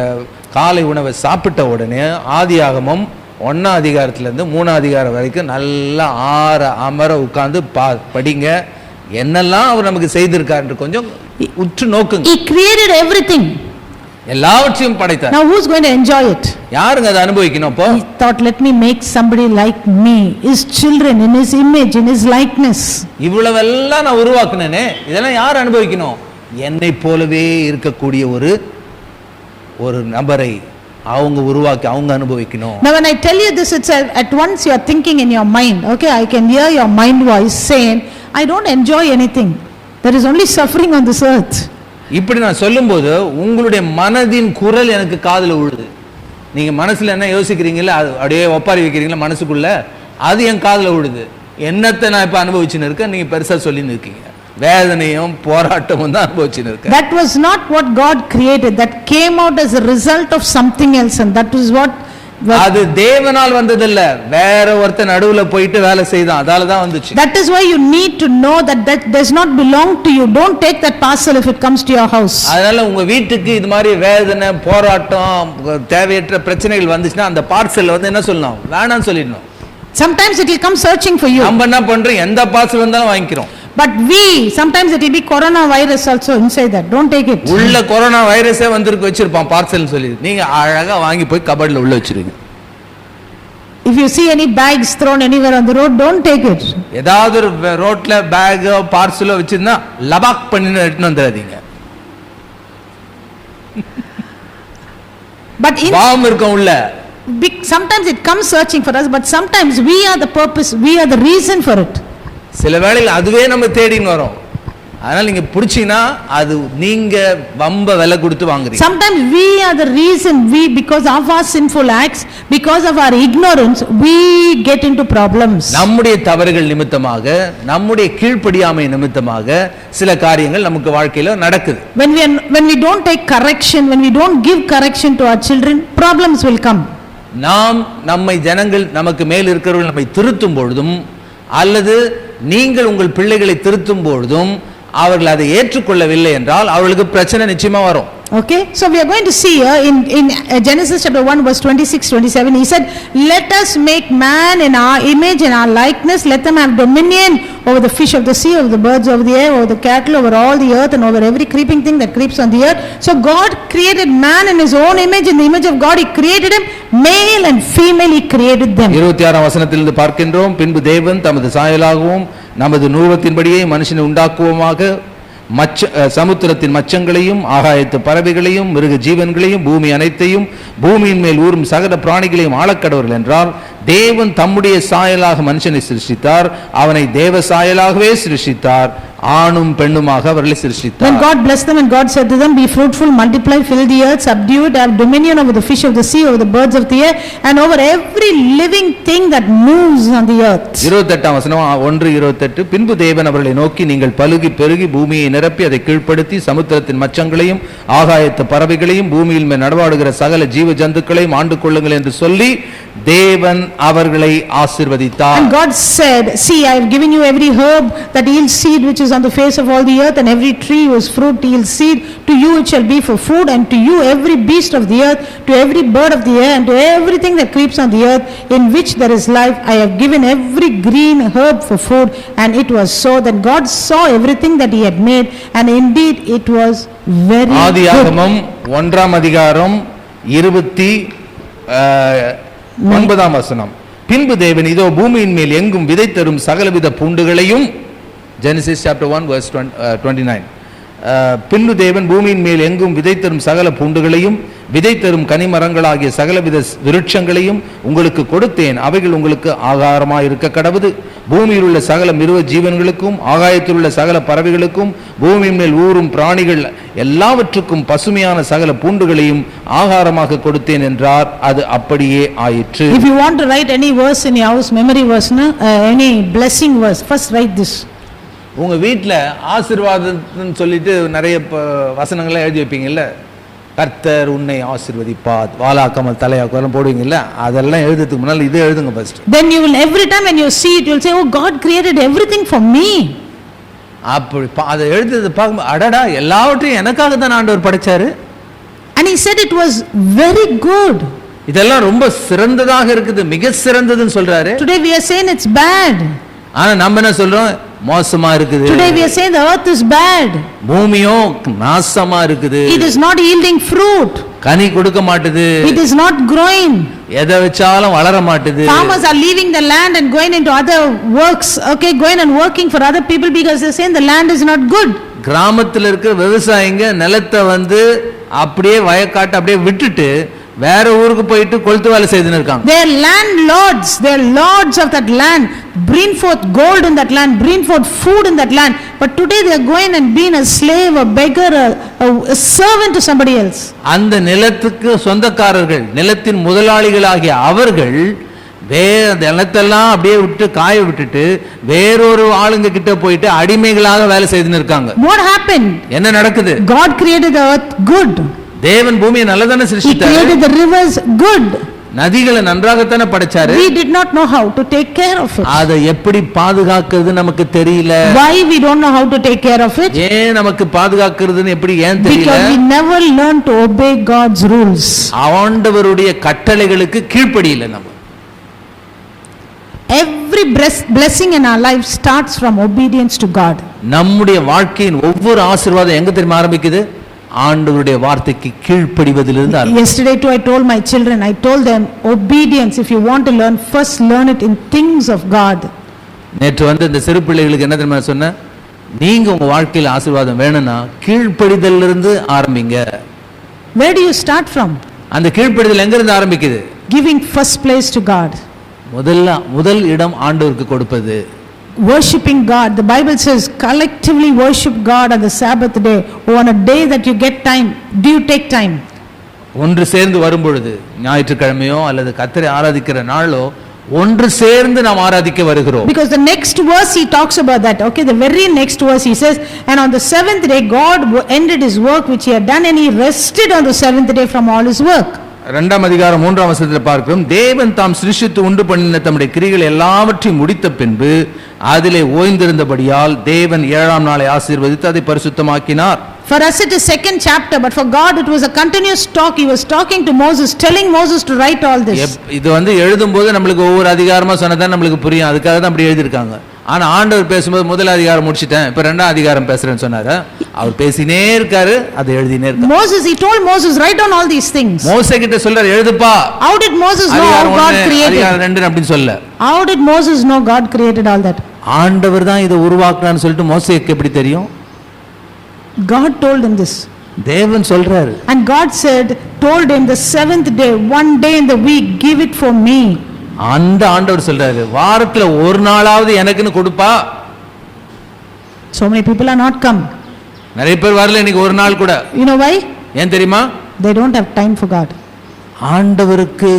S2: காலை உணவை சாப்பிட்ட உடனே ஆதியாகமம் 1ஆம் அதிகாரத்திலிருந்து 3ஆம் அதிகாரம் வரைக்கும் நல்லா அமர உட்கார்ந்து படிங்க. என்னெல்லாம் அவர் நமக்கு செய்திருக்காரு கொஞ்சம் உற்று நோக்குங்க.
S1: He created everything.
S2: எல்லாவற்றையும் படைத்தார்.
S1: Now who's going to enjoy it?
S2: யாருங்க அதை அனுபவிக்கணும்? அப்போ
S1: He thought, let me make somebody like me, his children in his image, in his likeness.
S2: இவ்வளவெல்லாம் நான் உருவாக்குனேனே, இதெல்லாம் யார் அனுபவிக்கணும்? என்னை போலவே இருக்கக்கூடிய ஒரு நபரை அவங்க உருவாக்கி அவங்க அனுபவிக்கணும்.
S1: Now when I tell you this, it's at once you are thinking in your mind, okay, I can hear your mind voice saying, I don't enjoy anything, there is only suffering on this earth.
S2: இப்படி நான் சொல்லும்போது உங்களுடைய மனதின் குரல் எனக்கு காதுல விழுது. நீங்க மனசுல என்ன யோசிக்கிறீங்களா, அது அப்படியே ஒப்பாரி வைக்கிறீங்களா மனசுக்குள்ள, அது என் காதுல விழுது. என்னத்தை நான் இப்ப அனுபவிச்சுன்னு இருக்கேன், நீங்க பெருசா சொல்லின்னு இருக்கீங்க. வேதனையும் போராட்டமும் தான் அனுபவிச்சுன்னு இருக்கேன்.
S1: That was not what God created, that came out as a result of something else, and that is what
S2: அது தேவனால் வந்ததில்ல, வேற ஒருத்தன் நடுவுல போயிட்டு வேலை செய்தான், அதால தான் வந்துச்சு.
S1: That is why you need to know that does not belong to you. Don't take that parcel if it comes to your house.
S2: அதனால உங்க வீட்டுக்கு இது மாதிரி வேதனை போராட்டம் தேவையற்ற பிரச்சனைகள் வந்துச்சுன்னா அந்த பார்சல் என்ன சொல்லணும், வேணாம்னு சொல்லிடணும்.
S1: Sometimes it will come searching for you.
S2: நம்ம என்ன பண்றோம், எந்த பார்சல் வந்தாலும் வாங்கிக்கிறோம்.
S1: But sometimes it will be coronavirus also inside that. Don't take it.
S2: உள்ள கொரோனா வைரஸே வந்திருக்கு வச்சிருப்பான் பார்சல் சொல்லி, நீங்க அழகா வாங்கி போய் கபட்ல உள்ள வச்சிருங்க.
S1: If you see any bags thrown anywhere on the road, don't take it.
S2: ஏதாவது ஒரு ரோட்ல பேக் பார்சலோ வச்சிருந்தா லபாக் பண்ணி எடுத்துட்டு வந்துடாதீங்க.
S1: But
S2: பாம் இருக்கும் உள்ள.
S1: Sometimes it comes searching for us, but sometimes we are the purpose, we are the reason for it.
S2: சில வேளையில் அதுவே நம்ம தேடின்னு வரோம். அதனால நீங்க புடிச்சீங்கன்னா அது நீங்க வம்ப விலை கொடுத்து வாங்குறீங்க.
S1: Sometimes we are the reason, because of our sinful acts, because of our ignorance, we get into problems.
S2: நம்முடைய தவறுகள் நிமித்தமாக, நம்முடைய கீழ்ப்படியாமை நிமித்தமாக சில காரியங்கள் நமக்கு வாழ்க்கையில நடக்குது.
S1: When we don't take correction, when we don't give correction to our children, problems will come.
S2: நாம் நம்மை ஜனங்கள் நமக்கு மேல் இருக்கிறவர்கள் நம்மை திருத்தும் பொழுதும் அல்லது நீங்கள் உங்கள் பிள்ளைகளை திருத்தும் பொழுதும் அவர்கள் அதை ஏற்றுக்கொள்ளவில்லை என்றால் அவர்களுக்கு பிரச்சனை நிச்சயமா வரும்.
S1: Okay, so we are going to see here in Genesis chapter 1 verse 26-27, he said, let us make man in our image and our likeness, let them have dominion over the fish of the sea, over the birds of the air, over the cattle, over all the earth, and over every creeping thing that creeps on the earth. So God created man in his own image, in the image of God he created him, male and female he created them.
S2: 26ஆம் வசனத்திலிருந்து பார்க்கின்றோம், பின்பு தேவன் தமது சாயலாகவும் நமது ரூபத்தின்படியே மனுஷனை உண்டாக்குவோமாக, சமுத்திரத்தின் மச்சங்களையும் ஆகாயத்து பறவைகளையும் மிருக ஜீவன்களையும் பூமி அனைத்தையும் பூமியின் மேல் ஊறும் சகல பிராணிகளையும் ஆளக்கடவர்கள் என்றால் தேவன் தம்முடைய சாயலாக மனுஷனை சிருஷ்டித்தார், அவனை தேவ சாயலாகவே சிருஷ்டித்தார், ஆணும் பெண்ணுமாக அவர்களை சிருஷ்டித்தார்.
S1: When God blessed them and God said to them, be fruitful, multiply, fill the earth, subdue it, have dominion over the fish of the sea, over the birds of the air, and over every living thing that moves on the earth. 28ஆம் வசனம்
S2: 1:28, பின்பு தேவன் அவர்களை நோக்கி, நீங்கள் பலுகி பெருகி பூமியை நிரப்பி அதை கீழ்ப்படுத்தி சமுத்திரத்தின் மச்சங்களையும் ஆகாயத்து பறவைகளையும் பூமியில் மேல் நடவாடுகிற சகல ஜீவ ஜந்துக்களையும் ஆண்டு கொள்ளுங்கள் என்று சொல்லி தேவன் அவர்களை ஆசீர்வதித்தார்.
S1: And God said, see, I have given you every herb that yields seed which is on the face of all the earth, and every tree whose fruit yields seed. To you it shall be for food, and to you every beast of the earth, to every bird of the air, and to everything that creeps on the earth, in which there is life. I have given every green herb for food. And it was so. Then God saw everything that he had made, and indeed it was very good.
S2: ஆதியாகமம் 1ஆம் அதிகாரம் 29ஆம் வசனம். பின்பு தேவன் இதோ பூமியின் மேல் எங்கும் விதை தரும் சகலவித பூண்டுகளையும், Genesis chapter 1 verse 29. பின்பு தேவன் பூமியின் மேல் எங்கும் விதை தரும் சகல பூண்டுகளையும் விதை தரும் கனிமரங்களாகிய சகலவித விருட்சங்களையும் உங்களுக்கு கொடுத்தேன். அவைகள் உங்களுக்கு ஆகாரமாய் இருக்க கடவுது. பூமியில் உள்ள சகல மிருக ஜீவன்களுக்கும் ஆகாயத்தில் உள்ள சகல பறவைகளுக்கும் பூமியின் மேல் ஊறும் பிராணிகள் எல்லாவற்றுக்கும் பசுமையான சகல பூண்டுகளையும் ஆகாரமாக கொடுத்தேன் என்றார். அது அப்படியே ஆயிற்று.
S1: If you want to write any verse in your house, memory verse, any blessing verse, first write this.
S2: உங்க வீட்டில் ஆசீர்வாதம்னு சொல்லிட்டு நிறைய வசனங்களை எழுதி வைப்பீங்கல்ல. கர்த்தர் உன்னை ஆசீர்வதிப்பார், வாலாக்காமல் தலையாக்காமல் போடுவீங்கல்ல, அதெல்லாம் எழுதுறதுக்கு முன்னால் இது எழுதுங்க first.
S1: Then you will, every time when you see it, you will say, oh, God created everything for me.
S2: அப்படி அதை எழுதுறது பார்க்கும்போது அடடா, எல்லாவற்றையும் எனக்காக தான் ஆண்டவர் படைச்சாரு.
S1: And he said it was very good.
S2: இதெல்லாம் ரொம்ப சிறந்ததாக இருக்குது, மிக சிறந்ததுன்னு சொல்றாரு.
S1: Today we are saying it's bad.
S2: ஆனா நம்ம என்ன சொல்றோம்? மோசமா இருக்குது.
S1: Today we are saying the earth is bad.
S2: பூமியோ நாசமா இருக்குது.
S1: It is not yielding fruit.
S2: கனி கொடுக்க மாட்டுது.
S1: It is not growing.
S2: எதை வச்சாலும் வளர மாட்டுது.
S1: Farmers are leaving the land and going into other works, okay, going and working for other people because they are saying the land is not good.
S2: கிராமத்துல இருக்கிற விவசாயிங்க நிலத்தை அப்படியே வயக்காட்டு அப்படியே விட்டுட்டு வேற ஊருக்கு போயிட்டு கொளுத்து வேலை செய்துன்னு இருக்காங்க.
S1: They are landlords, they are lords of that land, bring forth gold in that land, bring forth food in that land, but today they are going and being a slave, a beggar, a servant to somebody else.
S2: அந்த நிலத்துக்கு சொந்தக்காரர்கள், நிலத்தின் முதலாளிகளாகிய அவர்கள் நிலத்தெல்லாம் அப்படியே விட்டு காய விட்டுட்டு வேறொரு ஆளுங்க கிட்ட போயிட்டு அடிமைகளாக வேலை செய்துன்னு இருக்காங்க.
S1: What happened?
S2: என்ன நடக்குது?
S1: God created the earth good.
S2: தேவன் பூமியை நல்லதானே சிருஷ்டித்தார்.
S1: He created the rivers good.
S2: நதிகளை நன்றாகத்தானே படைச்சாரு.
S1: We did not know how to take care of it.
S2: அதை எப்படி பாதுகாக்கிறது நமக்கு தெரியல.
S1: Why we don't know how to take care of it?
S2: ஏன் நமக்கு பாதுகாக்கிறதுன்னு எப்படி ஏன் தெரியல?
S1: Because we never learned to obey God's rules.
S2: ஆண்டவருடைய கட்டளைகளுக்கு கீழ்ப்படியல நம்ம.
S1: Every blessing in our life starts from obedience to God.
S2: நம்முடைய வாழ்க்கையின் ஒவ்வொரு ஆசீர்வாதம் எங்க தெரியுமா ஆரம்பிக்குது? ஆண்டவருடைய வார்த்தைக்கு கீழ்ப்படிவதிலிருந்து ஆரம்பிக்குது.
S1: Yesterday too I told my children, I told them, obedience, if you want to learn, first learn it in things of God.
S2: நேற்று இந்த சிறு பிள்ளைகளுக்கு என்ன தெரியுமா சொன்னேன்? நீங்க உங்க வாழ்க்கையில் ஆசீர்வாதம் வேணும்னா கீழ்ப்படிதலிலிருந்து ஆரம்பிங்க.
S1: Where do you start from?
S2: அந்த கீழ்ப்படிதல் எங்க இருந்து ஆரம்பிக்குது?
S1: Giving first place to God.
S2: முதல் இடம் ஆண்டவருக்கு கொடுப்பது.
S1: Worshipping God. The Bible says collectively worship God on the Sabbath day. On a day that you get time, do you take time?
S2: ஒன்று சேர்ந்து வரும்பொழுது, ஞாயிற்றுக்கிழமையோ அல்லது கர்த்தரை ஆராதிக்கிற நாளோ ஒன்று சேர்ந்து நாம் ஆராதிக்க வருகிறோம்.
S1: Because the next verse he talks about that. Okay, the very next verse he says, and on the seventh day God ended his work which he had done, and he rested on the seventh day from all his work. 2ஆம்
S2: அதிகாரம் 3ஆம் வசனத்தில் பார்க்கிறோம், தேவன் தாம் சிருஷ்டித்து உண்டு பண்ணின தம்முடைய கிரியைகள் எல்லாவற்றையும் முடித்த பின்பு அதிலே ஓய்ந்திருந்தபடியால் தேவன் 7ஆம் நாளை ஆசீர்வதித்து அதை பரிசுத்தமாக்கினார்.
S1: For us it is second chapter, but for God it was a continuous talk. He was talking to Moses, telling Moses to write all this.
S2: இது எழுதும்போது நம்மளுக்கு ஒவ்வொரு அதிகாரமா சொன்னதான் நம்மளுக்கு புரியும், அதுக்காக தான் அப்படி எழுதி இருக்காங்க. ஆனா ஆண்டவர் பேசும்போது முதல் அதிகாரம் முடிச்சிட்டேன், இப்ப 2ஆம் அதிகாரம் பேசுறேன்னு சொன்னாரு. அவர் பேசினே இருக்காரு, அதை எழுதினே இருக்காரு.
S1: Moses, he told Moses, write down all these things.
S2: மோசே கிட்ட சொல்றாரு, எழுதுப்பா.
S1: How did Moses know how God created?
S2: அதிகாரம் 2 அப்படி சொல்ல.
S1: How did Moses know God created all that?
S2: ஆண்டவர் தான் இதை உருவாக்குனான்னு சொல்லிட்டு மோசேக்கு எப்படி தெரியும்?
S1: God told him this.
S2: தேவன் சொல்றாரு.
S1: And God said, told him the seventh day, one day in the week, give it for me.
S2: அந்த ஆண்டவர் சொல்றாரு, வாரத்துல ஒரு நாளாவது எனக்குன்னு கொடுப்பா.
S1: So many people are not come.
S2: நிறைய பேர் வரல இன்னைக்கு ஒரு நாள் கூட.
S1: You know why?
S2: ஏன் தெரியுமா?
S1: They don't have time for God.
S2: ஆண்டவருக்கு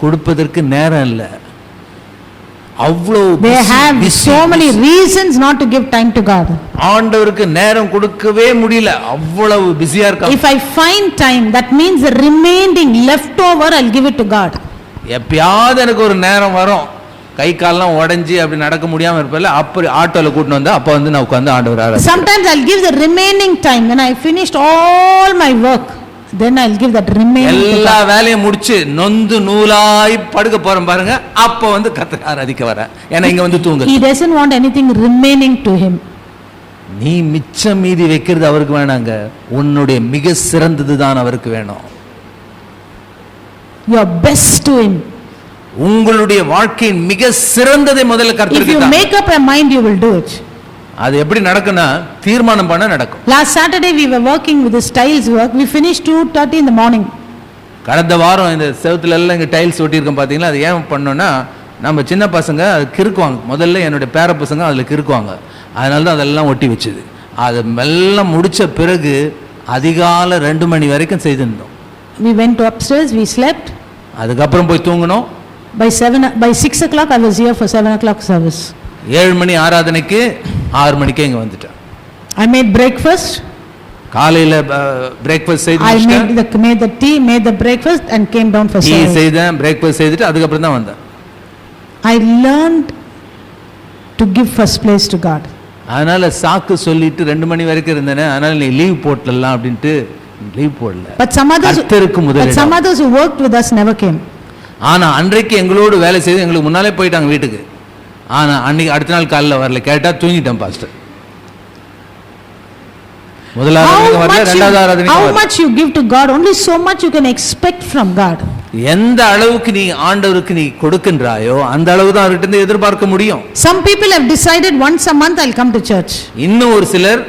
S2: கொடுப்பதற்கு நேரம் இல்ல. அவ்வளவு
S1: they have so many reasons not to give time to God.
S2: ஆண்டவருக்கு நேரம் கொடுக்கவே முடியல, அவ்வளவு பிஸியா இருக்காங்க.
S1: If I find time, that means the remaining leftover I'll give it to God.
S2: எப்பயாவது எனக்கு ஒரு நேரம் வரும், கை கால்லாம் உடைஞ்சி அப்படி நடக்க முடியாம இருப்பல, அப்படி ஆட்டோல கூட்டிட்டு வந்தா அப்ப வந்து நான் உட்கார்ந்து ஆண்டவர் ஆராதிப்பேன்.
S1: Sometimes I'll give the remaining time when I finished all my work, then I'll give that remaining
S2: எல்லா வேலையும் முடிச்சு நொந்து நூலாய் படுக்க போறேன் பாருங்க, அப்ப வந்து கர்த்தரை ஆராதிக்க வரேன். ஏன்னா இங்க வந்து தூங்கு.
S1: He doesn't want anything remaining to him.
S2: நீ மிச்சம் மீதி வைக்கிறது அவருக்கு வேணாங்க, உன்னுடைய மிக சிறந்தது தான் அவருக்கு வேணும்.
S1: Your best to him.
S2: உங்களுடைய வாழ்க்கையின் மிக சிறந்ததை முதல்ல
S1: If
S2: கர்த்தருக்கு
S1: you
S2: தான்.
S1: make up your mind, you will do it.
S2: அது எப்படி நடக்கும்னா தீர்மானம் பண்ண நடக்கும்.
S1: Last Saturday we were working with this tiles work. We finished 2:30 in the morning.
S2: கடந்த வாரம் இந்த செவுத்துல எல்லாம் இங்க டைல்ஸ் ஒட்டியிருக்கோம் பாத்தீங்களா, அது ஏன் பண்ணோம்னா நம்ம சின்ன பசங்க அது கிறுக்குவாங்க, முதல்ல என்னுடைய பேர பசங்க அதுல கிறுக்குவாங்க, அதனால தான் அதெல்லாம் ஒட்டி வச்சது. அது மெல்ல முடிச்ச பிறகு அதிகாலை 2 மணி வரைக்கும் செய்திருந்தோம்.
S1: We went upstairs, we slept.
S2: அதுக்கப்புறம் போய் தூங்கணும்.
S1: By 6 o'clock I was here for 7 o'clock service.
S2: 7 மணி ஆராதனைக்கு 6 மணிக்கே இங்க வந்துட்டேன்.
S1: I made breakfast.
S2: காலையில பிரேக்ஃபாஸ்ட் செய்து
S1: I
S2: முடிச்சிட்டேன்.
S1: made the tea, made the breakfast and came down for
S2: tea
S1: service.
S2: செய்தேன், பிரேக்ஃபாஸ்ட் செய்துட்டு அதுக்கப்புறம் தான் வந்தேன்.
S1: I learned to give first place to God.
S2: அதனால சாக்கு சொல்லிட்டு 2 மணி வரைக்கும் இருந்தேனே, அதனால நீ லீவ் போட்டலாம் அப்படின்ட்டு லீவ் போடல.
S1: But some others who worked with us never came.
S2: ஆனா அன்றைக்கு எங்களோடு வேலை செய்து எங்களுக்கு முன்னாலே போயிட்டாங்க வீட்டுக்கு. ஆனா அன்னைக்கு அடுத்த நாள் காலைல வரல, கேட்டா தூங்கிட்டேன் பாஸ்டர். முதலாவது வரல, இரண்டாவது ஆராதனைக்கு
S1: How
S2: வரல.
S1: much you give to God, only so much you can expect from God.
S2: எந்த அளவுக்கு நீ ஆண்டவருக்கு நீ கொடுக்கின்றாயோ அந்த அளவு தான் அவர்கிட்ட இருந்து எதிர்பார்க்க முடியும்.
S1: Some people have decided once a month I'll come to church.
S2: இன்னும் ஒரு சிலர்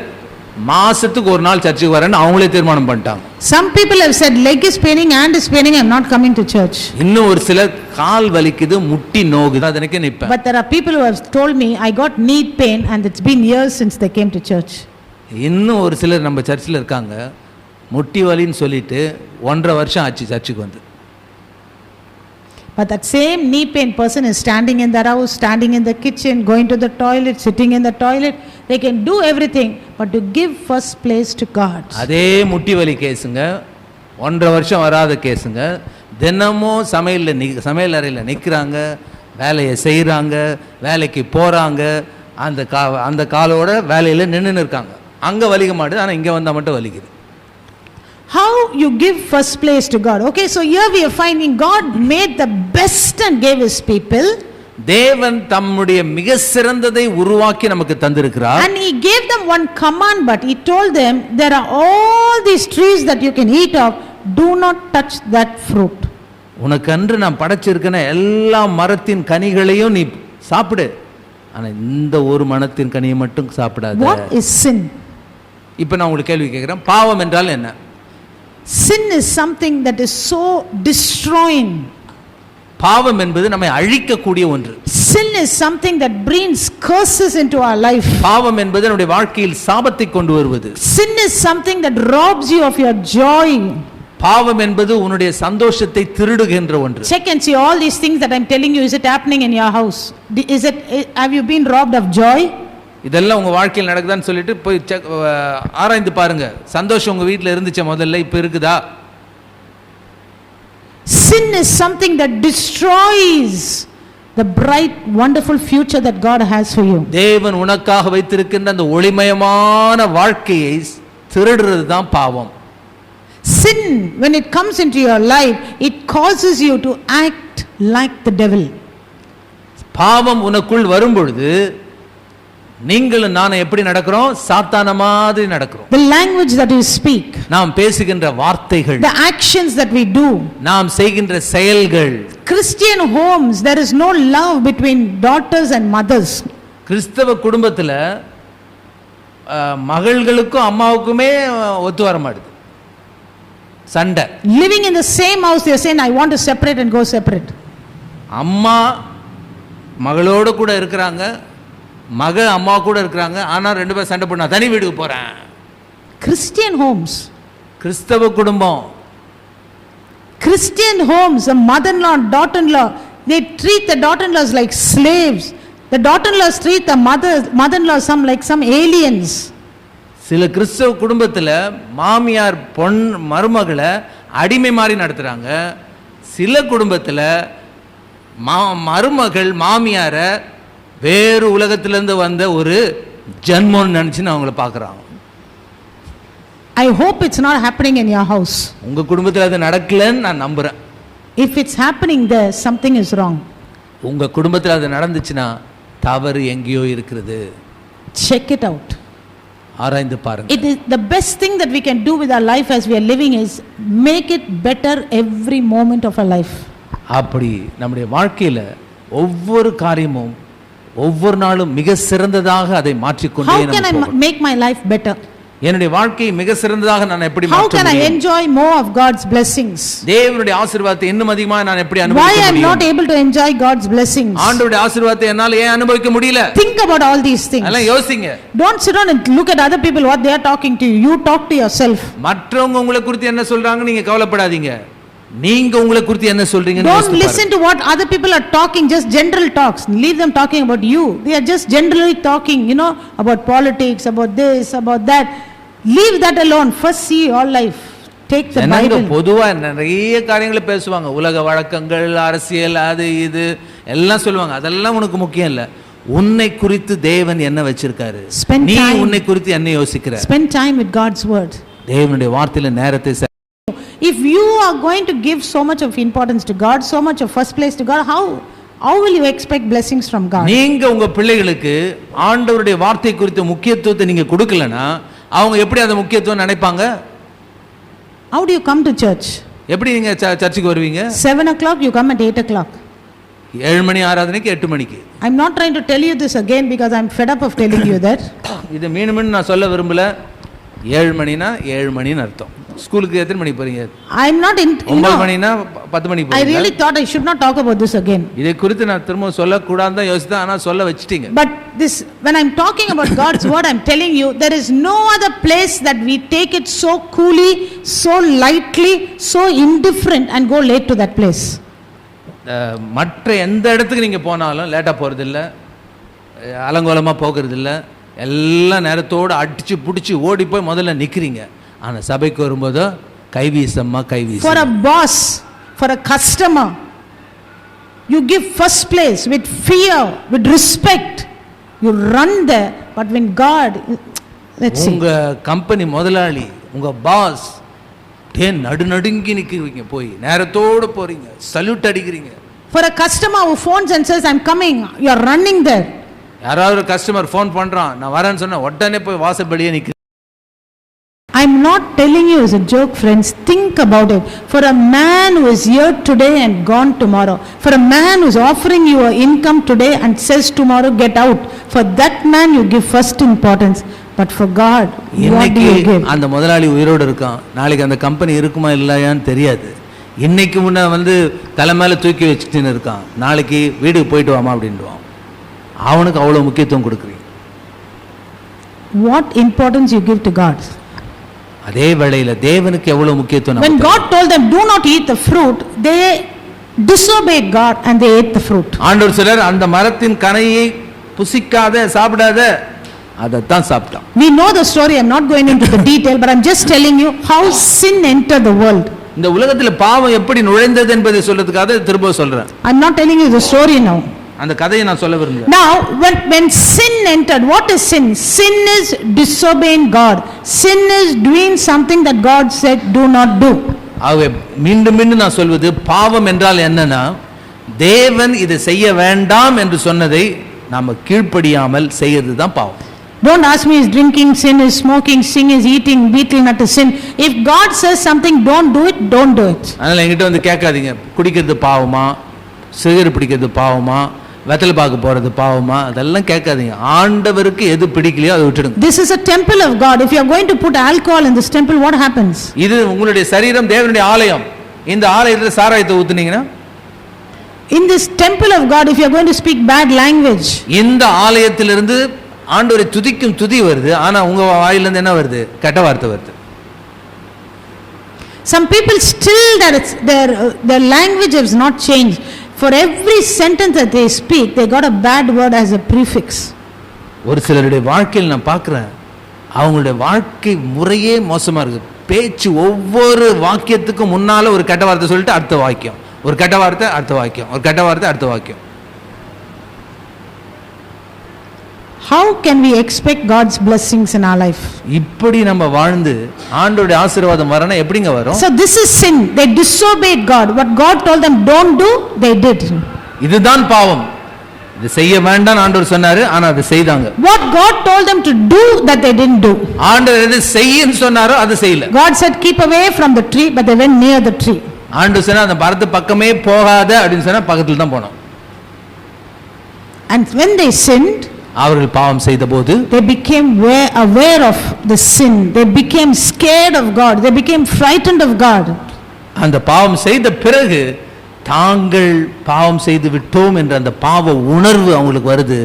S2: மாசத்துக்கு ஒரு நாள் சர்ச்சுக்கு வரேன்னு அவங்களே தீர்மானம் பண்ணிட்டாங்க.
S1: Some people have said leg is paining, hand is paining, I'm not coming to church.
S2: இன்னும் ஒரு சிலர் கால் வலிக்குது, முட்டி நோகுது, அதனக்கே நிப்பேன்.
S1: But there are people who have told me I got knee pain and it's been years since they came to church.
S2: இன்னும் ஒரு சிலர் நம்ம சர்ச்சில் இருக்காங்க, முட்டி வலின்னு சொல்லிட்டு 1.5 வருஷம் ஆச்சு சர்ச்சுக்கு வந்து.
S1: But that same knee pain person is standing in their house, standing in the kitchen, going to the toilet, sitting in the toilet. They can do everything, but to give first place to God.
S2: அதே முட்டி வலி கேஸுங்க, 1.5 வருஷம் வராத கேஸுங்க, தினமும் சமையல் அறையில் நிற்கிறாங்க, வேலையை செய்கிறாங்க, வேலைக்கு போகிறாங்க, அந்த காலோட வேலையில் நின்று இருக்காங்க. அங்கே வலிக்க மாட்டுது, ஆனால் இங்கே வந்தால் மட்டும் வலிக்குது.
S1: How you give first place to God? Okay, so here we are finding God made the best and gave his people.
S2: தேவன் தம்முடைய மிக சிறந்ததை உருவாக்கி நமக்கு தந்திருக்கிறார்.
S1: And he gave them one command, but he told them there are all these trees that you can eat of, do not touch that fruit.
S2: உனக்கு அன்று நான் படைச்சிருக்கேன எல்லா மரத்தின் கனிகளையும் நீ சாப்பிடு, ஆனா இந்த ஒரு மரத்தின் கனியை மட்டும் சாப்பிடாத.
S1: What is sin?
S2: இப்போ நான் உங்களுக்கு கேள்வி கேட்கிறேன், பாவம் என்றால் என்ன?
S1: Sin is something that is so destroying.
S2: பாவம் என்பது நம்மை அழிக்கக்கூடிய ஒன்று.
S1: Sin is something that brings curses into our life.
S2: பாவம் என்பது நம்முடைய வாழ்க்கையில் சாபத்தை கொண்டு வருவது.
S1: Sin is something that robs you of your joy.
S2: பாவம் என்பது உன்னுடைய சந்தோஷத்தை திருடுகின்ற ஒன்று.
S1: Check and see all these things that I'm telling you, is it happening in your house? Have you been robbed of joy?
S2: இதெல்லாம் உங்க வாழ்க்கையில் நடக்குதான்னு சொல்லிட்டு போய் ஆராய்ந்து பாருங்க. சந்தோஷம் உங்க வீட்டில் இருந்துச்சு முதல்ல, இப்ப இருக்குதா?
S1: Sin is something that destroys the bright wonderful future that God has for you.
S2: தேவன் உனக்காக வைத்திருக்கின்ற அந்த ஒளிமயமான வாழ்க்கையை திருடுறது தான் பாவம்.
S1: Sin, when it comes into your life, it causes you to act like the devil.
S2: பாவம் உனக்குள் வரும் பொழுது நீங்களும் நானும் எப்படி நடக்கிறோம்? சாத்தான மாதிரி நடக்கிறோம்.
S1: The language that we speak,
S2: நாம் பேசுகின்ற வார்த்தைகள்,
S1: the actions that we do,
S2: நாம் செய்கின்ற செயல்கள்.
S1: Christian homes, there is no love between daughters and mothers.
S2: கிறிஸ்தவ குடும்பத்தில் மகள்களுக்கும் அம்மாவுக்குமே ஒத்து வர மாட்டுது, சண்டை.
S1: Living in the same house, they are saying I want to separate and go separate.
S2: அம்மா மகளோடு கூட இருக்கிறாங்க, மக அம்மா கூட இருக்கிறாங்க, ஆனா 2 பேரும் சண்டை போடுனா தனி வீட்டுக்கு போறேன்.
S1: Christian homes,
S2: கிறிஸ்தவ குடும்பம்,
S1: Christian homes, a mother-in-law and daughter-in-law, they treat the daughter-in-laws like slaves. The daughter-in-laws treat the mother-in-law like some aliens.
S2: சில கிறிஸ்தவ குடும்பத்தில் மாமியார் மருமகளை அடிமை மாதிரி நடத்துறாங்க. சில குடும்பத்தில் மருமகள் மாமியார வேறு உலகத்திலிருந்து வந்த ஒரு ஜென்மம்னு நினைச்சுன்னு அவங்கள பார்க்குறாங்க.
S1: I hope it's not happening in your house.
S2: உங்க குடும்பத்தில் அது நடக்கலன்னு நான் நம்புறேன்.
S1: If it's happening there, something is wrong.
S2: உங்க குடும்பத்தில் அது நடந்துச்சுன்னா தவறு எங்கேயோ இருக்கிறது.
S1: Check it out.
S2: ஆராய்ந்து பாருங்க.
S1: It is the best thing that we can do with our life as we are living is make it better every moment of our life.
S2: அப்படி நம்முடைய வாழ்க்கையில ஒவ்வொரு காரியமும் ஒவ்வொரு நாளும் மிக சிறந்ததாக அதை மாற்றிக்கொண்டே
S1: How can I make my life better?
S2: என்னுடைய வாழ்க்கையை மிக சிறந்ததாக நான் எப்படி
S1: How can I enjoy more of God's blessings?
S2: தேவனுடைய ஆசீர்வாதத்தை இன்னும் அதிகமாக நான் எப்படி
S1: Why
S2: அனுபவிக்க
S1: I am
S2: முடியும்?
S1: not able to enjoy God's blessings?
S2: ஆண்டவருடைய ஆசீர்வாதத்தை என்னால ஏன் அனுபவிக்க முடியல?
S1: Think about all these things.
S2: எல்லாம் யோசிங்க.
S1: Don't sit down and look at other people what they are talking to you. You talk to yourself.
S2: மற்றவங்க உங்களை குறித்து என்ன சொல்றாங்க நீங்க கவலைப்படாதீங்க. நீங்க உங்களை குறித்து என்ன சொல்றீங்கன்னு
S1: Don't
S2: யோசிச்சு
S1: listen to what other people are talking, just general talks. Leave them talking about you. They are just generally talking, about politics, about this, about that. Leave that alone. First see your life. Take the Bible.
S2: பொதுவா நிறைய காரியங்களை பேசுவாங்க. உலக வழக்கங்கள், அரசியல், அது இது எல்லாம் சொல்லுவாங்க. அதெல்லாம் உனக்கு முக்கியம் இல்ல. உன்னை குறித்து தேவன் என்ன வச்சிருக்காரு? நீ உன்னை குறித்து என்ன யோசிக்கிற?
S1: Spend time with God's word.
S2: தேவனுடைய வார்த்தையில நேரத்தை
S1: If you are going to give so much of importance to God, so much of first place to God, how will you expect blessings from God?
S2: நீங்க உங்க பிள்ளைகளுக்கு ஆண்டவருடைய வார்த்தை குறித்த முக்கியத்துவத்தை நீங்க கொடுக்கலனா அவங்க எப்படி அந்த முக்கியத்துவம் நினைப்பாங்க?
S1: How do you come to church?
S2: எப்படி நீங்க சர்ச்சுக்கு வருவீங்க?
S1: 7 o'clock you come at 8 o'clock.
S2: 7 மணி ஆராதனைக்கு 8 மணிக்கு.
S1: I'm not trying to tell you this again because I'm fed up of telling you that.
S2: இது மீண்டும் நான் சொல்ல விரும்பல. 7 மணினா 7 மணின்னு அர்த்தம். ஸ்கூலுக்கு எத்தனை மணிக்கு போறீங்க?
S1: I'm not in
S2: 9 மணினா 10 மணிக்கு போறீங்க.
S1: I really thought I should not talk about this again.
S2: இதை குறித்து நான் திரும்ப சொல்ல கூடாதுன்னு தான் யோசிச்சேன், ஆனா சொல்ல வச்சிட்டீங்க.
S1: But this, when I'm talking about God's word, I'm telling you there is no other place that we take it so coolly, so lightly, so indifferent and go late to that place.
S2: மற்ற எந்த இடத்துக்கு நீங்க போனாலும் லேட்டா போறது இல்ல, அலங்கோலமா போகிறது இல்ல, எல்லா நேரத்தோடு அடிச்சு புடிச்சு ஓடி போய் முதல்ல நிக்கிறீங்க. ஆனா சபைக்கு வரும்போது Kaiveesamma கைவீசம்.
S1: For a boss, for a customer, you give first place with fear, with respect. You run there, but when God, let's see.
S2: உங்க கம்பெனி முதலாளி, உங்க பாஸ் நடுநடுங்கி நிக்கிறீங்க, போய் நேரத்தோடு போறீங்க, சல்யூட் அடிக்கிறீங்க.
S1: For a customer who phones and says I'm coming, you are running there.
S2: யாராவது customer phone பண்றான், நான் வரேன்னு சொன்னா உடனே போய் வாசப்படியே நிக்கிறீங்க.
S1: I'm not telling you as a joke, friends. Think about it. For a man who is here today and gone tomorrow, for a man who is offering you an income today and says tomorrow get out, for that man you give first importance. But for God, what do you give?
S2: அந்த முதலாளி உயிரோடு இருக்கான், நாளைக்கு அந்த company இருக்குமா இல்லையான்னு தெரியாது. இன்னைக்கு முன்ன தலை மேல தூக்கி வச்சுட்டு இருக்கான், நாளைக்கு வீட்டுக்கு போயிட்டு வாமா அப்படின்டுவான். அவனுக்கு அவ்வளவு முக்கியத்துவம் கொடுக்குறீங்க.
S1: What importance you give to God?
S2: அதே வேளையில தேவனுக்கு எவ்வளவு முக்கியத்துவம்.
S1: When God told them do not eat the fruit, they disobeyed God and they ate the fruit.
S2: ஆண்டவர் சொல்றார், அந்த மரத்தின் கனியை புசிக்காத சாப்பிடாத, அதத்தான் சாப்பிட்டான்.
S1: We know the story. I'm not going into the detail, but I'm just telling you how sin entered the world.
S2: இந்த உலகத்துல பாவம் எப்படி நுழைந்தது என்பதை சொல்றதுக்காக திரும்ப சொல்றேன்.
S1: I'm not telling you the story now.
S2: அந்த கதையை நான் சொல்ல விரும்புறேன்.
S1: Now when sin entered, what is sin? Sin is disobeying God. Sin is doing something that God said do not do.
S2: ஆகவே மீண்டும் மீண்டும் நான் சொல்வது, பாவம் என்றால் என்னன்னா தேவன் இதை செய்ய வேண்டாம் என்று சொன்னதை நாம கீழ்ப்படியாமல் செய்யறது தான் பாவம்.
S1: Don't ask me is drinking sin, is smoking sin, is eating betel nut is sin. If God says something don't do it, don't do it.
S2: அதனால என்கிட்ட கேட்காதீங்க, குடிக்கிறது பாவமா, சிகரெட் பிடிக்கிறது பாவமா, வெத்தலை பாக்கு போறது பாவமா, அதெல்லாம் கேட்காதீங்க. ஆண்டவருக்கு எது பிடிக்கலையோ அதை விட்டுடுங்க.
S1: This is a temple of God. If you are going to put alcohol in this temple, what happens?
S2: இது உங்களுடைய சரீரம் தேவனுடைய ஆலயம். இந்த ஆலயத்துல சாராயத்தை ஊத்துனீங்கன்னா,
S1: in this temple of God, if you are going to speak bad language,
S2: இந்த ஆலயத்திலிருந்து ஆண்டவரை துதிக்கும் துதி வருது, ஆனா உங்க வாயிலிருந்து என்ன வருது? கெட்ட வார்த்தை வருது.
S1: Some people still their language has not changed. For every sentence that they speak, they got a bad word as a prefix.
S2: ஒரு சிலருடைய வாழ்க்கையில் நான் பார்க்கிறேன், அவங்களுடைய வாழ்க்கை முறையே மோசமா இருக்கு. பேச்சு ஒவ்வொரு வாக்கியத்துக்கும் முன்னால ஒரு கெட்ட வார்த்தை சொல்லிட்டு அடுத்த வாக்கியம், ஒரு கெட்ட வார்த்தை அடுத்த வாக்கியம், ஒரு கெட்ட வார்த்தை அடுத்த வாக்கியம்.
S1: How can we expect God's blessings in our life?
S2: இப்படி நம்ம வாழ்ந்து ஆண்டவருடைய ஆசீர்வாதம் வரணும் எப்படிங்க வரும்?
S1: So this is sin. They disobeyed God. What God told them don't do, they did.
S2: இதுதான் பாவம். இது செய்ய வேண்டாம் ஆண்டவர் சொன்னாரு, ஆனா அதை செய்தாங்க.
S1: What God told them to do, that they didn't do.
S2: ஆண்டவர் எது செய்யன்னு சொன்னாரோ அதை செய்யல.
S1: God said keep away from the tree, but they went near the tree.
S2: ஆண்டவர் சொன்னா அந்த மரத்து பக்கமே போகாத அப்படின்னு சொன்னா பக்கத்துல தான் போனோம்.
S1: And when they sinned,
S2: அவர்கள் பாவம் செய்தபோது
S1: they became aware of the sin. They became scared of God. They became frightened of God.
S2: அந்த பாவம் செய்த பிறகு தாங்கள் பாவம் செய்து விட்டோம் என்ற அந்த பாவ உணர்வு அவங்களுக்கு வருது.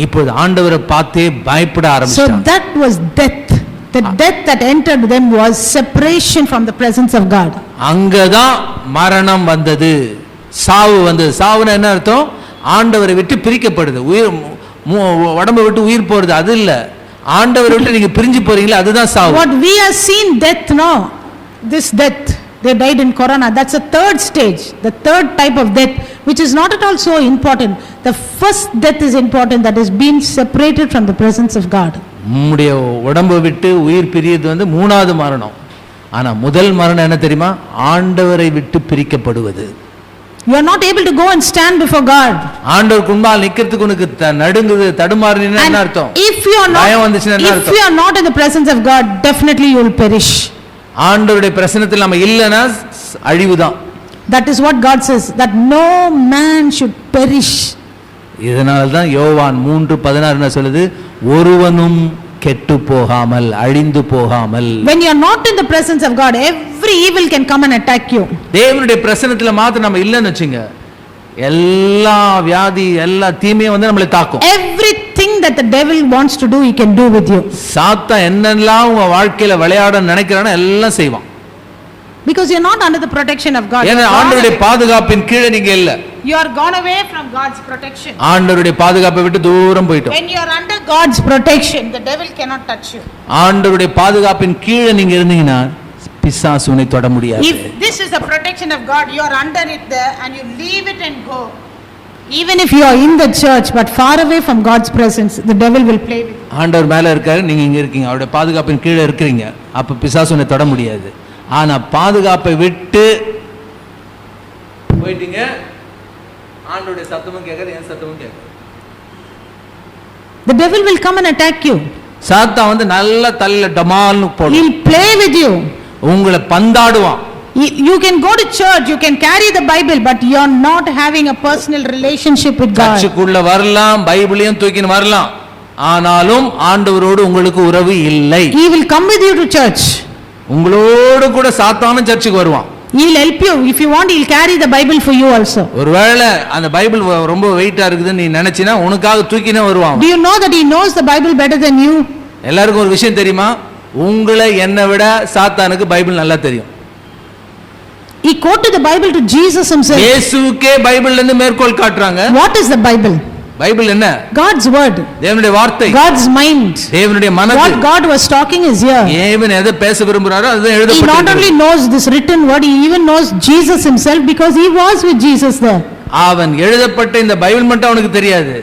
S2: இப்போது ஆண்டவரை பார்த்தே பயப்பட
S1: So
S2: ஆரம்பிச்சாங்க.
S1: that was death. The death that entered them was separation from the presence of God.
S2: அங்கதான் மரணம் வந்தது, சாவு வந்தது. சாவுனா என்ன அர்த்தம்? ஆண்டவரை விட்டு பிரிக்கப்படுது. உயிர் உடம்பை விட்டு உயிர் போறது அது இல்ல, ஆண்டவரை விட்டு நீங்க பிரிஞ்சு போறீங்களா அதுதான் சாவு.
S1: What we have seen death now, this death, they died in corona. That's a third stage, the third type of death, which is not at all so important. The first death is important, that is being separated from the presence of God.
S2: நம்முடைய உடம்பை விட்டு உயிர் பிரியது வந்து மூணாவது மரணம். ஆனா முதல் மரணம் என்ன தெரியுமா? ஆண்டவரை விட்டு பிரிக்கப்படுவது.
S1: You are not able to go and stand before God.
S2: ஆண்டவருக்கு முன்பால் நிக்கிறதுக்கு உனக்கு நடுங்குது, தடுமாறுனா என்ன அர்த்தம்?
S1: If you are not in the presence of God, definitely you will perish.
S2: ஆண்டவருடைய பிரசன்னத்தில் நம்ம இல்லனா அழிவுதான்.
S1: That is what God says, that no man should perish.
S2: இதனால தான் யோவான் 3:16 என்ன சொல்லுது? ஒருவனும் கெட்டு போகாமல், அழிந்து போகாமல்.
S1: When you are not in the presence of God, every evil can come and attack you.
S2: தேவனுடைய பிரசன்னத்துல மாத்திரம் நம்ம இல்லன்னு வெச்சுங்க, எல்லா வியாதி எல்லா தீமையும் வந்து நம்மளை தாக்கும்.
S1: Everything that the devil wants to do, he can do with you.
S2: சாத்தான் என்னெல்லாம் உங்க வாழ்க்கையில விளையாட நினைக்கிறானோ எல்லாம் செய்வான்.
S1: Because you are not under the protection of God.
S2: ஏன்னா ஆண்டவருடைய பாதுகாப்பின் கீழே நீங்க இல்ல.
S1: You are gone away from God's protection.
S2: ஆண்டவருடைய பாதுகாப்பை விட்டு தூரம் போய்ட்டோம்.
S1: When you are under God's protection, the devil cannot touch you.
S2: ஆண்டவருடைய பாதுகாப்பின் கீழே நீங்க இருந்தீங்கன்னா பிசாசு உன்னை தொட முடியாது.
S1: If this is the protection of God, you are under it there and you leave it and go. Even if you are in the church but far away from God's presence, the devil will play with you.
S2: ஆண்டவர் மேல இருக்காரு, நீங்க இங்க இருக்கீங்க, அவருடைய பாதுகாப்பின் கீழே இருக்கீங்க, அப்ப பிசாசு உன்னை தொட முடியாது. ஆனா பாதுகாப்பை விட்டு போயிட்டீங்க, ஆண்டவருடைய சத்தமும் கேட்காது, என் சத்தமும் கேட்காது.
S1: The devil will come and attack you.
S2: சாத்தான் வந்து நல்ல தள்ள டமால்னு போடும்.
S1: He'll play with you.
S2: உங்களை பந்தாடுவான்.
S1: You can go to church, you can carry the Bible, but you are not having a personal relationship with God.
S2: சர்ச்சுக்குள்ள வரலாம், பைபிளையும் தூக்கின்னு வரலாம், ஆனாலும் ஆண்டவரோடு உங்களுக்கு உறவு இல்லை.
S1: He will come with you to church.
S2: உங்களோடு கூட சாத்தானும் சர்ச்சுக்கு வருவான்.
S1: He will help you. If you want, he will carry the Bible for you also.
S2: ஒருவேளை அந்த பைபிள் ரொம்ப வெயிட்டா இருக்குதுன்னு நீ நினைச்சினா உனக்காக தூக்கினே வருவான்.
S1: Do you know that he knows the Bible better than you?
S2: எல்லாருக்கும் ஒரு விஷயம் தெரியுமா? உங்களை என்னை விட சாத்தானுக்கு பைபிள் நல்லா தெரியும்.
S1: He quoted the Bible to Jesus himself.
S2: இயேசுவுக்கே பைபிள்ல இருந்து மேற்கோள் காட்டுறாங்க.
S1: What is the Bible?
S2: Bible என்ன?
S1: God's word.
S2: தேவனுடைய வார்த்தை.
S1: God's mind.
S2: தேவனுடைய மனது.
S1: What God was talking is here.
S2: தேவன் எதை பேச விரும்புறாரோ அதுதான்
S1: He
S2: எழுதப்பட்டிருக்கு.
S1: not only knows this written word, he even knows Jesus himself because he was with Jesus there.
S2: அவன் எழுதப்பட்ட இந்த பைபிள் மட்டும் அவனுக்கு தெரியாது,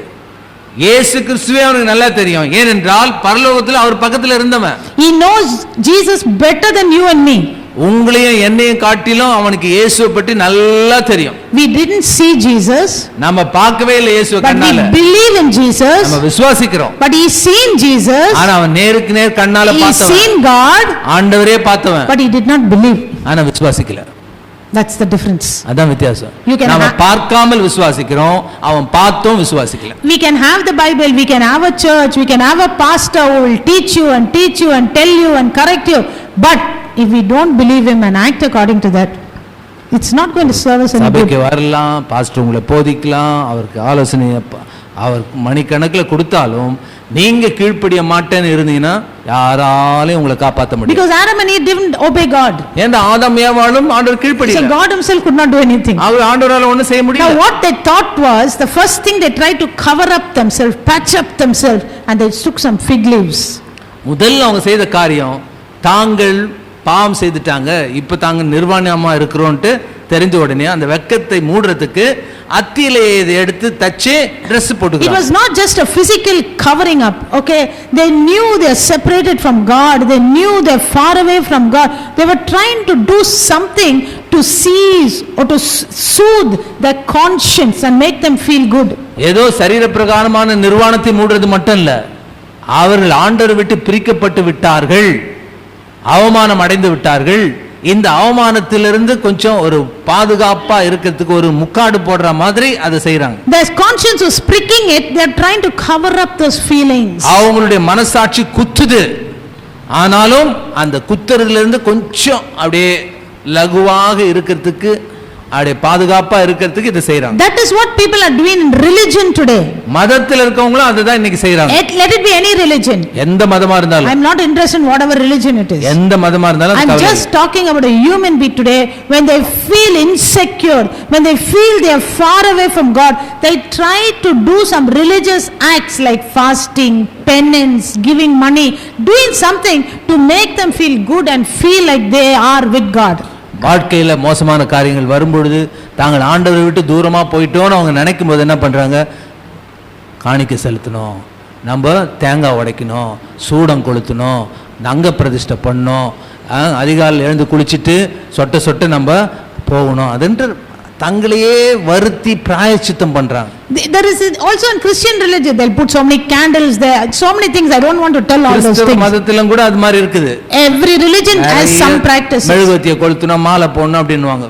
S2: இயேசு கிறிஸ்துவே அவனுக்கு நல்லா தெரியும். ஏனென்றால் பரலோகத்தில் அவர் பக்கத்துல இருந்தவன்.
S1: He knows Jesus better than you and me.
S2: உங்களையும் என்னையும் காட்டிலும் அவனுக்கு இயேசுவை பற்றி நல்லா தெரியும்.
S1: We didn't see Jesus.
S2: நம்ம பார்க்கவே இல்லை இயேசுவை கண்ணால.
S1: But we believe in Jesus.
S2: நம்ம விசுவாசிக்கிறோம்.
S1: But he seen Jesus.
S2: ஆனா அவன் நேருக்கு நேர் கண்ணால பார்த்தவன்.
S1: He seen God.
S2: ஆண்டவரே பார்த்தவன்.
S1: But he did not believe.
S2: ஆனா விசுவாசிக்கல.
S1: That's the difference.
S2: அதான் வித்தியாசம். நாம பார்க்காமல் விசுவாசிக்கிறோம், அவன் பார்த்தும் விசுவாசிக்கல.
S1: We can have the Bible, we can have a church, we can have a pastor who will teach you and tell you and correct you, but if we don't believe him and act according to that, it's not going to serve us any good.
S2: சபைக்கு வரலாம், pastor உங்களை போதிக்கலாம், அவருக்கு ஆலோசனை அவர் மணிக்கணக்கில் கொடுத்தாலும் நீங்க கீழ்ப்படிய மாட்டேன்னு இருந்தீங்கன்னா யாராலையும் உங்களை காப்பாற்ற முடியாது.
S1: Because Adam and Eve didn't obey God.
S2: ஏன்னா ஆதாம் ஏவாளும் ஆண்டவர் கீழ்ப்படியல.
S1: So God himself could not do anything.
S2: அவர் ஆண்டவரால ஒண்ணும் செய்ய முடியல.
S1: Now what they thought was, the first thing they tried to cover up themselves, patch up themselves, and they took some fig leaves.
S2: முதல்ல அவங்க செய்த காரியம், தாங்கள் பாவம் செய்துட்டாங்க, இப்போ தாங்க நிர்வாணமா இருக்கிறோன்ட்டு தெரிஞ்ச உடனே அந்த வெக்கத்தை மூடுறதுக்கு அத்தியிலே இதை எடுத்து தச்சு ட்ரெஸ்
S1: It
S2: போட்டுக்கிறாங்க.
S1: was not just a physical covering up, okay? They knew they are separated from God. They knew they are far away from God. They were trying to do something to seize or to soothe their conscience and make them feel good.
S2: ஏதோ சரீர பிரகாரமான நிர்வாணத்தை மூடுறது மட்டும் இல்ல, அவர்கள் ஆண்டவரை விட்டு பிரிக்கப்பட்டு விட்டார்கள், அவமானம் அடைந்து விட்டார்கள். இந்த அவமானத்திலிருந்து கொஞ்சம் ஒரு பாதுகாப்பா இருக்கிறதுக்கு ஒரு முக்காடு போடுற மாதிரி அதை செய்றாங்க.
S1: Their conscience was pricking it. They are trying to cover up those feelings.
S2: அவங்களுடைய மனசாட்சி குத்துது, ஆனாலும் அந்த குத்துறதுல கொஞ்சம் அப்படியே லகுவாக இருக்கிறதுக்கு, அப்படியே பாதுகாப்பா இருக்கிறதுக்கு இதை செய்றாங்க.
S1: That is what people are doing in religion today.
S2: மதத்தில் இருக்கவங்களும் அதுதான் இன்னைக்கு செய்றாங்க.
S1: Let it be any religion.
S2: எந்த மதமா இருந்தாலும்.
S1: I'm not interested in whatever religion it is.
S2: எந்த மதமா இருந்தாலும்.
S1: I'm just talking about a human being today. When they feel insecure, when they feel they are far away from God, they try to do some religious acts like fasting, penance, giving money, doing something to make them feel good and feel like they are with God.
S2: வாழ்க்கையில மோசமான காரியங்கள் வரும்பொழுது தாங்கள் ஆண்டவரை விட்டு தூரமா போயிட்டோன்னு அவங்க நினைக்கும் போது என்ன பண்றாங்க, காணிக்கை செலுத்தணும், நம்ம தேங்காய் உடைக்கணும், சூடம் கொளுத்தணும், அங்க பிரதிஷ்டை பண்ணணும், அதிகாலையில் எழுந்து குளிச்சுட்டு சொட்ட சொட்ட நம்ம போகணும், அதுன்ற தங்களையே வருத்தி பிராயச்சித்தம் பண்றாங்க.
S1: There is also in Christian religion they'll put so many candles there, so many things. I don't want to tell all those things.
S2: மதத்திலும் கூட அது மாதிரி இருக்குது.
S1: Every religion has some practices.
S2: மெழுகுவர்த்தியை கொளுத்தணும், மாலை போடணும் அப்படின்னுவாங்க.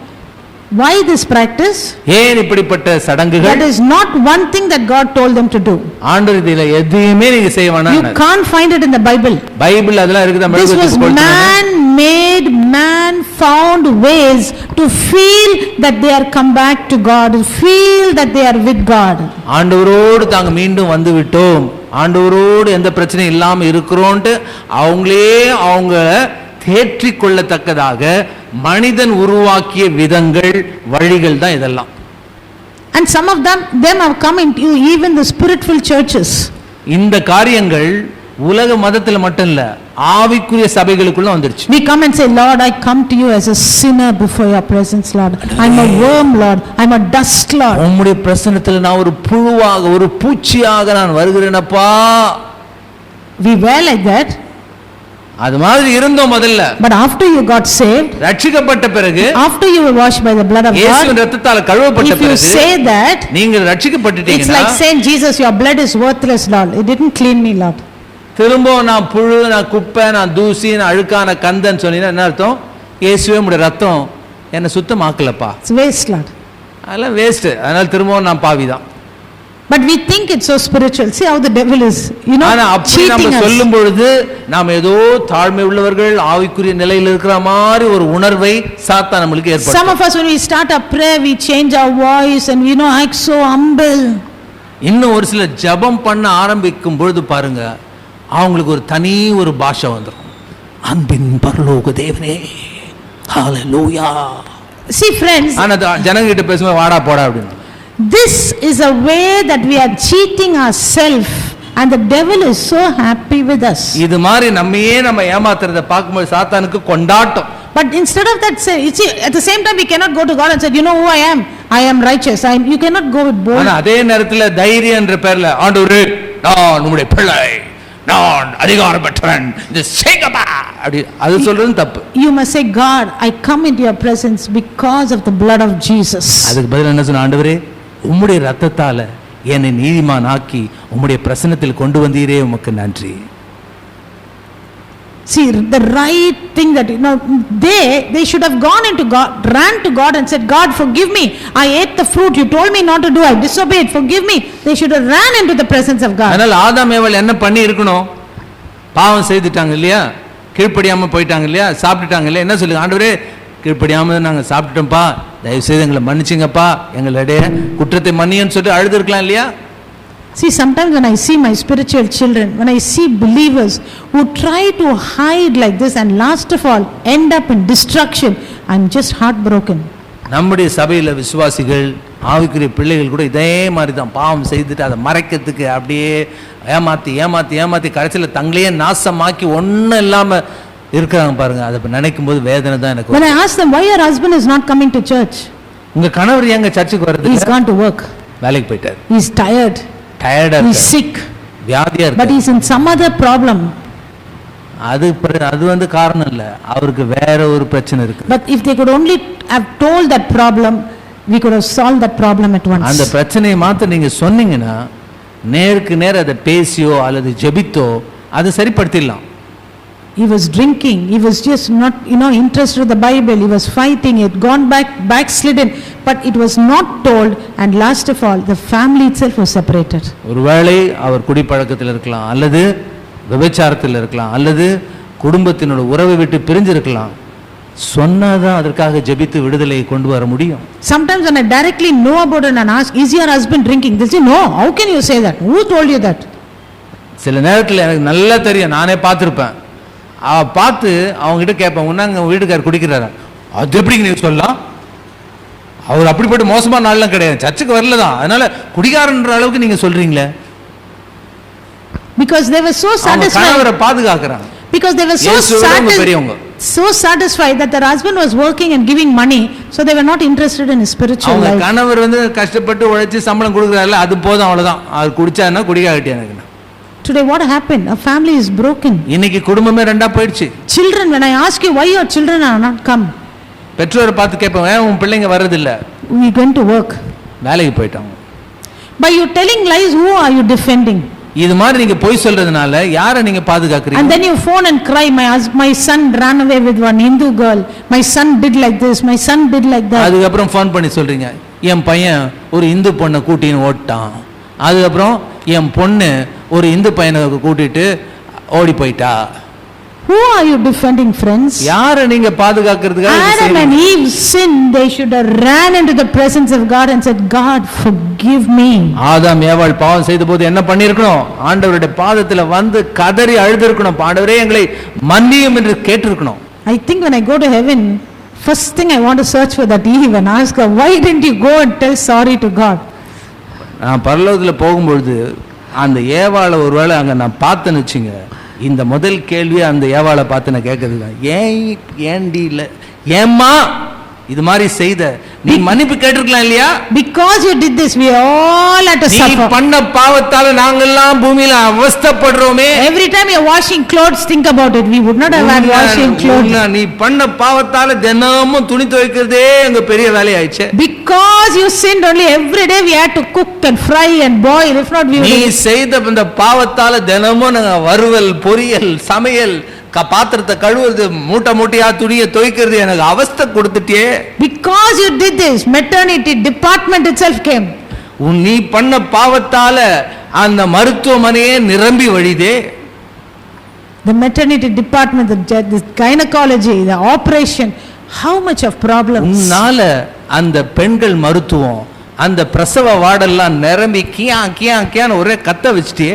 S1: Why this practice?
S2: ஏன் இப்படிப்பட்ட சடங்குகள்?
S1: That is not one thing that God told them to do.
S2: ஆண்டவர் இதில எதையுமே நீங்க செய்ய வேண்டாம்.
S1: You can't find it in the Bible.
S2: Bible அதெல்லாம் இருக்குதா?
S1: This was man-made, man found ways to feel that they are come back to God, feel that they are with God.
S2: ஆண்டவரோடு தாங்க மீண்டும் வந்து விட்டோம், ஆண்டவரோடு எந்த பிரச்சனையும் இல்லாம இருக்கிறோம்ட்டு அவங்க தேற்றிக் கொள்ளத்தக்கதாக மனிதன் உருவாக்கிய விதங்கள், வழிகள் தான் இதெல்லாம்.
S1: And some of them have come into even the spiritual churches.
S2: இந்த காரியங்கள் உலக மதத்துல மட்டும் இல்ல, ஆவிக்குரிய சபைகளுக்குள்ள வந்துருச்சு.
S1: We come and say, Lord, I come to you as a sinner before your presence, Lord. I'm a worm, Lord. I'm a dust, Lord.
S2: உம்முடைய பிரசன்னத்துல நான் ஒரு புழுவாக, ஒரு பூச்சியாக நான் வருகிறேனப்பா.
S1: We were like that.
S2: அது மாதிரி இருந்தோம் முதல்ல.
S1: But after you got saved,
S2: ரட்சிக்கப்பட்ட பிறகு,
S1: after you were washed by the blood of God,
S2: இயேசுவின் இரத்தத்தால் கழுவப்பட்ட பிறகு,
S1: if you say that,
S2: நீங்கள் ரட்சிக்கப்பட்டுட்டீங்கன்னா,
S1: it's like saying, Jesus, your blood is worthless, Lord. It didn't clean me, Lord.
S2: திரும்ப நான் புழு, நான் குப்பை, நான் தூசி, நான் அழுக்கான கந்தன் சொன்னீங்கன்னா என்ன அர்த்தம்? இயேசுவே உம்முடைய ரத்தம் என்னை சுத்தமாக்கலப்பா.
S1: It's waste, Lord.
S2: அதெல்லாம் வேஸ்ட். அதனால திரும்பவும் நான் பாவிதான்.
S1: But we think it's so spiritual. See how the devil is,
S2: ஆனா அப்படி நம்ம சொல்லும் பொழுது நாம் ஏதோ தாழ்மை உள்ளவர்கள், ஆவிக்குரிய நிலையில் இருக்கிற மாதிரி ஒரு உணர்வை சாத்தான் நமக்கு ஏற்படுத்தும்.
S1: Some of us, when we start our prayer, we change our voice and act so humble.
S2: இன்னும் ஒரு சில ஜெபம் பண்ண ஆரம்பிக்கும் பொழுது பாருங்க, அவங்களுக்கு ஒரு தனி ஒரு பாஷை வந்துடும். அன்பின் பரலோக தேவனே, ஹalleluya.
S1: See friends,
S2: ஆனா ஜனங்க கிட்ட பேசும்போது வாடா போடா அப்படின்னு.
S1: This is a way that we are cheating ourselves, and the devil is so happy with us.
S2: இது மாதிரி நம்ம ஏமாத்துறத பாக்கும்போது சாத்தானுக்கு கொண்டாட்டம்.
S1: But instead of that, see, at the same time we cannot go to God and say, you know who I am? I am righteous. You cannot go with bold.
S2: ஆனா அதே நேரத்துல தைரியம் என்ற பேர்ல, ஆண்டவரே நான் உம்முடைய பிள்ளை, நான் அதிகாரம் பெற்றவன், இது செய்யப்பா அப்படி அது சொல்றது தப்பு.
S1: You must say, God, I come into your presence because of the blood of Jesus.
S2: அதுக்கு பதிலா என்ன சொன்ன? ஆண்டவரே உம்முடைய ரத்தத்தால என்னை நீதிமான் ஆக்கி உம்முடைய பிரசன்னத்தில் கொண்டு வந்தீரே, உமக்கு நன்றி.
S1: See, the right thing that they should have gone into God, ran to God and said, God, forgive me. I ate the fruit you told me not to do. I disobeyed. Forgive me. They should have ran into the presence of God.
S2: அதனால ஆதாம் ஏவாள் என்ன பண்ணி இருக்கணும்? பாவம் செய்துட்டாங்க இல்லையா, கீழ்ப்படியாம போயிட்டாங்க இல்லையா, சாப்பிட்டுட்டாங்க இல்லையா, என்ன சொல்லுங்க? ஆண்டவரே கீழ்ப்படியாம நாங்க சாப்பிட்டுட்டோம்ப்பா, தயவு செய்து எங்களை மன்னிச்சுங்கப்பா, எங்களுடைய குற்றத்தை மன்னியன்னு சொல்லிட்டு அழுதுருக்கலாம் இல்லையா?
S1: See, sometimes when I see my spiritual children, when I see believers who try to hide like this and last of all end up in destruction, I'm just heartbroken.
S2: நம்முடைய சபையில விசுவாசிகள், ஆவிக்குரிய பிள்ளைகள் கூட இதே மாதிரி தான் பாவம் செய்துட்டு அதை மறைக்கிறதுக்கு அப்படியே ஏமாத்தி கடைசியில் தங்களையே நாசமாக்கி ஒன்றும் இல்லாமல் இருக்கிறாங்க பாருங்க, அதை நினைக்கும் போது வேதனை தான் எனக்கு
S1: When
S2: வரும்.
S1: I ask them, why your husband is not coming to church?
S2: உங்க கணவர் ஏங்க சர்ச்சுக்கு வருது?
S1: He's gone to work.
S2: வேலைக்கு போயிட்டாரு,
S1: He's tired.
S2: டயர்டா
S1: He's
S2: இருக்கு,
S1: sick.
S2: வியாதியா
S1: But
S2: இருக்கு.
S1: he's in some other problem.
S2: அது வந்து காரணம் இல்ல, அவருக்கு வேற ஒரு பிரச்சனை இருக்கு.
S1: But if they could only have told that problem, we could have solved that problem at
S2: அந்த
S1: once.
S2: பிரச்சனையை மாத்த நீங்க சொன்னீங்கன்னா நேருக்கு நேர் அதை பேசியோ அல்லது ஜெபித்தோ அதை சரிப்படுத்திடலாம்.
S1: He was drinking. He was just not, interested in the Bible. He was fighting. He had gone backslidden. But it was not told. And last of all, the family itself was separated.
S2: ஒருவேளை அவர் குடிப்பழக்கத்தில் இருக்கலாம், அல்லது விபச்சாரத்தில் இருக்கலாம், அல்லது குடும்பத்தினோட உறவை விட்டு பிரிஞ்சிருக்கலாம். சொன்னாதான் அதற்காக ஜெபித்து விடுதலையை கொண்டு வர முடியும்.
S1: Sometimes when I directly know about it and ask, is your husband drinking? They say, no. How can you say that? Who told you that?
S2: சில நேரத்தில் எனக்கு நல்லா தெரியும், நானே பார்த்துருப்பேன். பார்த்து அவங்க கிட்ட கேட்பேன், உன்னாங்க வீட்டுக்காரர் குடிக்கிறாரா? அது எப்படி நீங்க சொல்லலாம்? அவர் அப்படிப்பட்ட மோசமான நாள்லாம் கிடையாது, சர்ச்சுக்கு வரல தான், அதனால குடிகாரன்ற அளவுக்கு நீங்க சொல்றீங்களே.
S1: Because they were so satisfied.
S2: கணவரை பாதுகாக்கிறாங்க.
S1: Because they were so satisfied that their husband was working and giving money, so they were not interested in his spiritual
S2: அவங்க
S1: life.
S2: கணவர் வந்து கஷ்டப்பட்டு உழைச்சு சம்பளம் கொடுக்குறாருல, அது போதும், அவ்வளவுதான். அவர் குடிச்சாருன்னா குடிக்காட்டி எனக்கு.
S1: Today what happened? A family is broken.
S2: இன்னைக்கு குடும்பமே ரெண்டா போயிடுச்சு.
S1: Children, when I ask you why your children are not come,
S2: பெற்றோரை பார்த்து கேட்பேன், ஏன் உன் பிள்ளைங்க வர்றதில்ல?
S1: we going to work.
S2: வேலைக்கு போயிட்டாங்க.
S1: By you telling lies, who are you defending?
S2: இது மாதிரி நீங்க பொய் சொல்றதுனால யாரை நீங்க பாதுகாக்கிறீங்க?
S1: And then you phone and cry, my son ran away with one Hindu girl, my son did like this, my son did like that.
S2: அதுக்கப்புறம் phone பண்ணி சொல்றீங்க, என் பையன் ஒரு இந்து பொண்ணை கூட்டின்னு ஓட்டான், அதுக்கப்புறம் என் பொண்ணு ஒரு இந்து பையனை கூட்டிட்டு ஓடி போயிட்டா.
S1: Who are you defending, friends?
S2: யாரை நீங்க பாதுகாக்கிறதுக்காக?
S1: Adam and Eve sinned. They should have ran into the presence of God and said, God, forgive me.
S2: ஆதாம் ஏவாள் பாவம் செய்த போது என்ன பண்ணிருக்கணும்? ஆண்டவருடைய பாதத்துல வந்து கதறி அழுதிருக்கணும், ஆண்டவரே எங்களை மன்னியும் என்று கேட்டிருக்கணும்.
S1: I think when I go to heaven, first thing I want to search for that Eve and ask her, why didn't you go and tell sorry to God?
S2: நான் பரலோகத்துல போகும்பொழுது அந்த ஏவாளை ஒருவேளை அங்க நான் பார்த்தேன்னு வச்சுங்க, இந்த முதல் கேள்வியை அந்த ஏவாளை பார்த்து நான் கேட்கறது, ஏன்டி இல்ல, ஏம்மா இது மாதிரி செய்த, நீ மன்னிப்பு கேட்டிருக்கலாம் இல்லையா?
S1: Because you did this, we all had to suffer.
S2: நீ பண்ண பாவத்தால நாங்கெல்லாம் பூமியில அவஸ்தைப்படுறோமே.
S1: Every time you're washing clothes, think about it. We would not have had washing clothes.
S2: நீ பண்ண பாவத்தால தினமும் துணி துவைக்கிறதே எங்க பெரிய வேலையாயிடுச்சு.
S1: Because you sinned only, every day we had to cook and fry and boil. If not, we would.
S2: நீ செய்த இந்த பாவத்தால தினமும் நாங்க வறுவல், பொரியல், சமையல், பாத்திரத்தை கழுவுறது, மூட்டை மூட்டையா துணியை துவைக்கிறது, எனக்கு அவஸ்தை கொடுத்துட்டே.
S1: Because you did this, maternity department itself came.
S2: நீ பண்ண பாவத்தால அந்த மருத்துவமனையே நிரம்பி வழிதே.
S1: The maternity department, the gynecology, the operation, how much of problems.
S2: உன்னால அந்த பெண்கள் மருத்துவம், அந்த பிரசவ வார்டெல்லாம் நிரம்பி கியா கியா கியான்னு ஒரே கத்த வச்சிட்டே.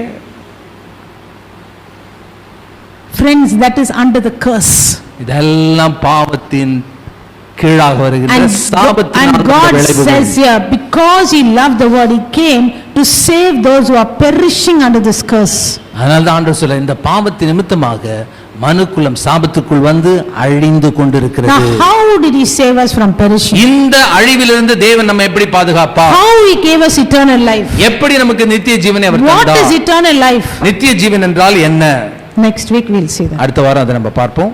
S1: Friends, that is under the curse.
S2: இதெல்லாம் பாவத்தின் கீழாக வருகிற சாபத்தின்.
S1: And God says here, because he loved the word, he came to save those who are perishing under this curse.
S2: அதனால தான் ஆண்டவர் சொல்றார், இந்த பாவத்தின் நிமித்தமாக மனுக்குலம் சாபத்துக்குள் வந்து அழிந்து கொண்டிருக்கிறது.
S1: Now how did he save us from perishing?
S2: இந்த அழிவிலிருந்து தேவன் நம்ம எப்படி பாதுகாப்பார்?
S1: How he gave us eternal life?
S2: எப்படி நமக்கு நித்திய ஜீவனை அவர் தந்தார்?
S1: What is eternal life?
S2: நித்திய ஜீவன் என்றால் என்ன?
S1: Next week we'll see that.
S2: அடுத்த வாரம் அதை நம்ம பார்ப்போம்.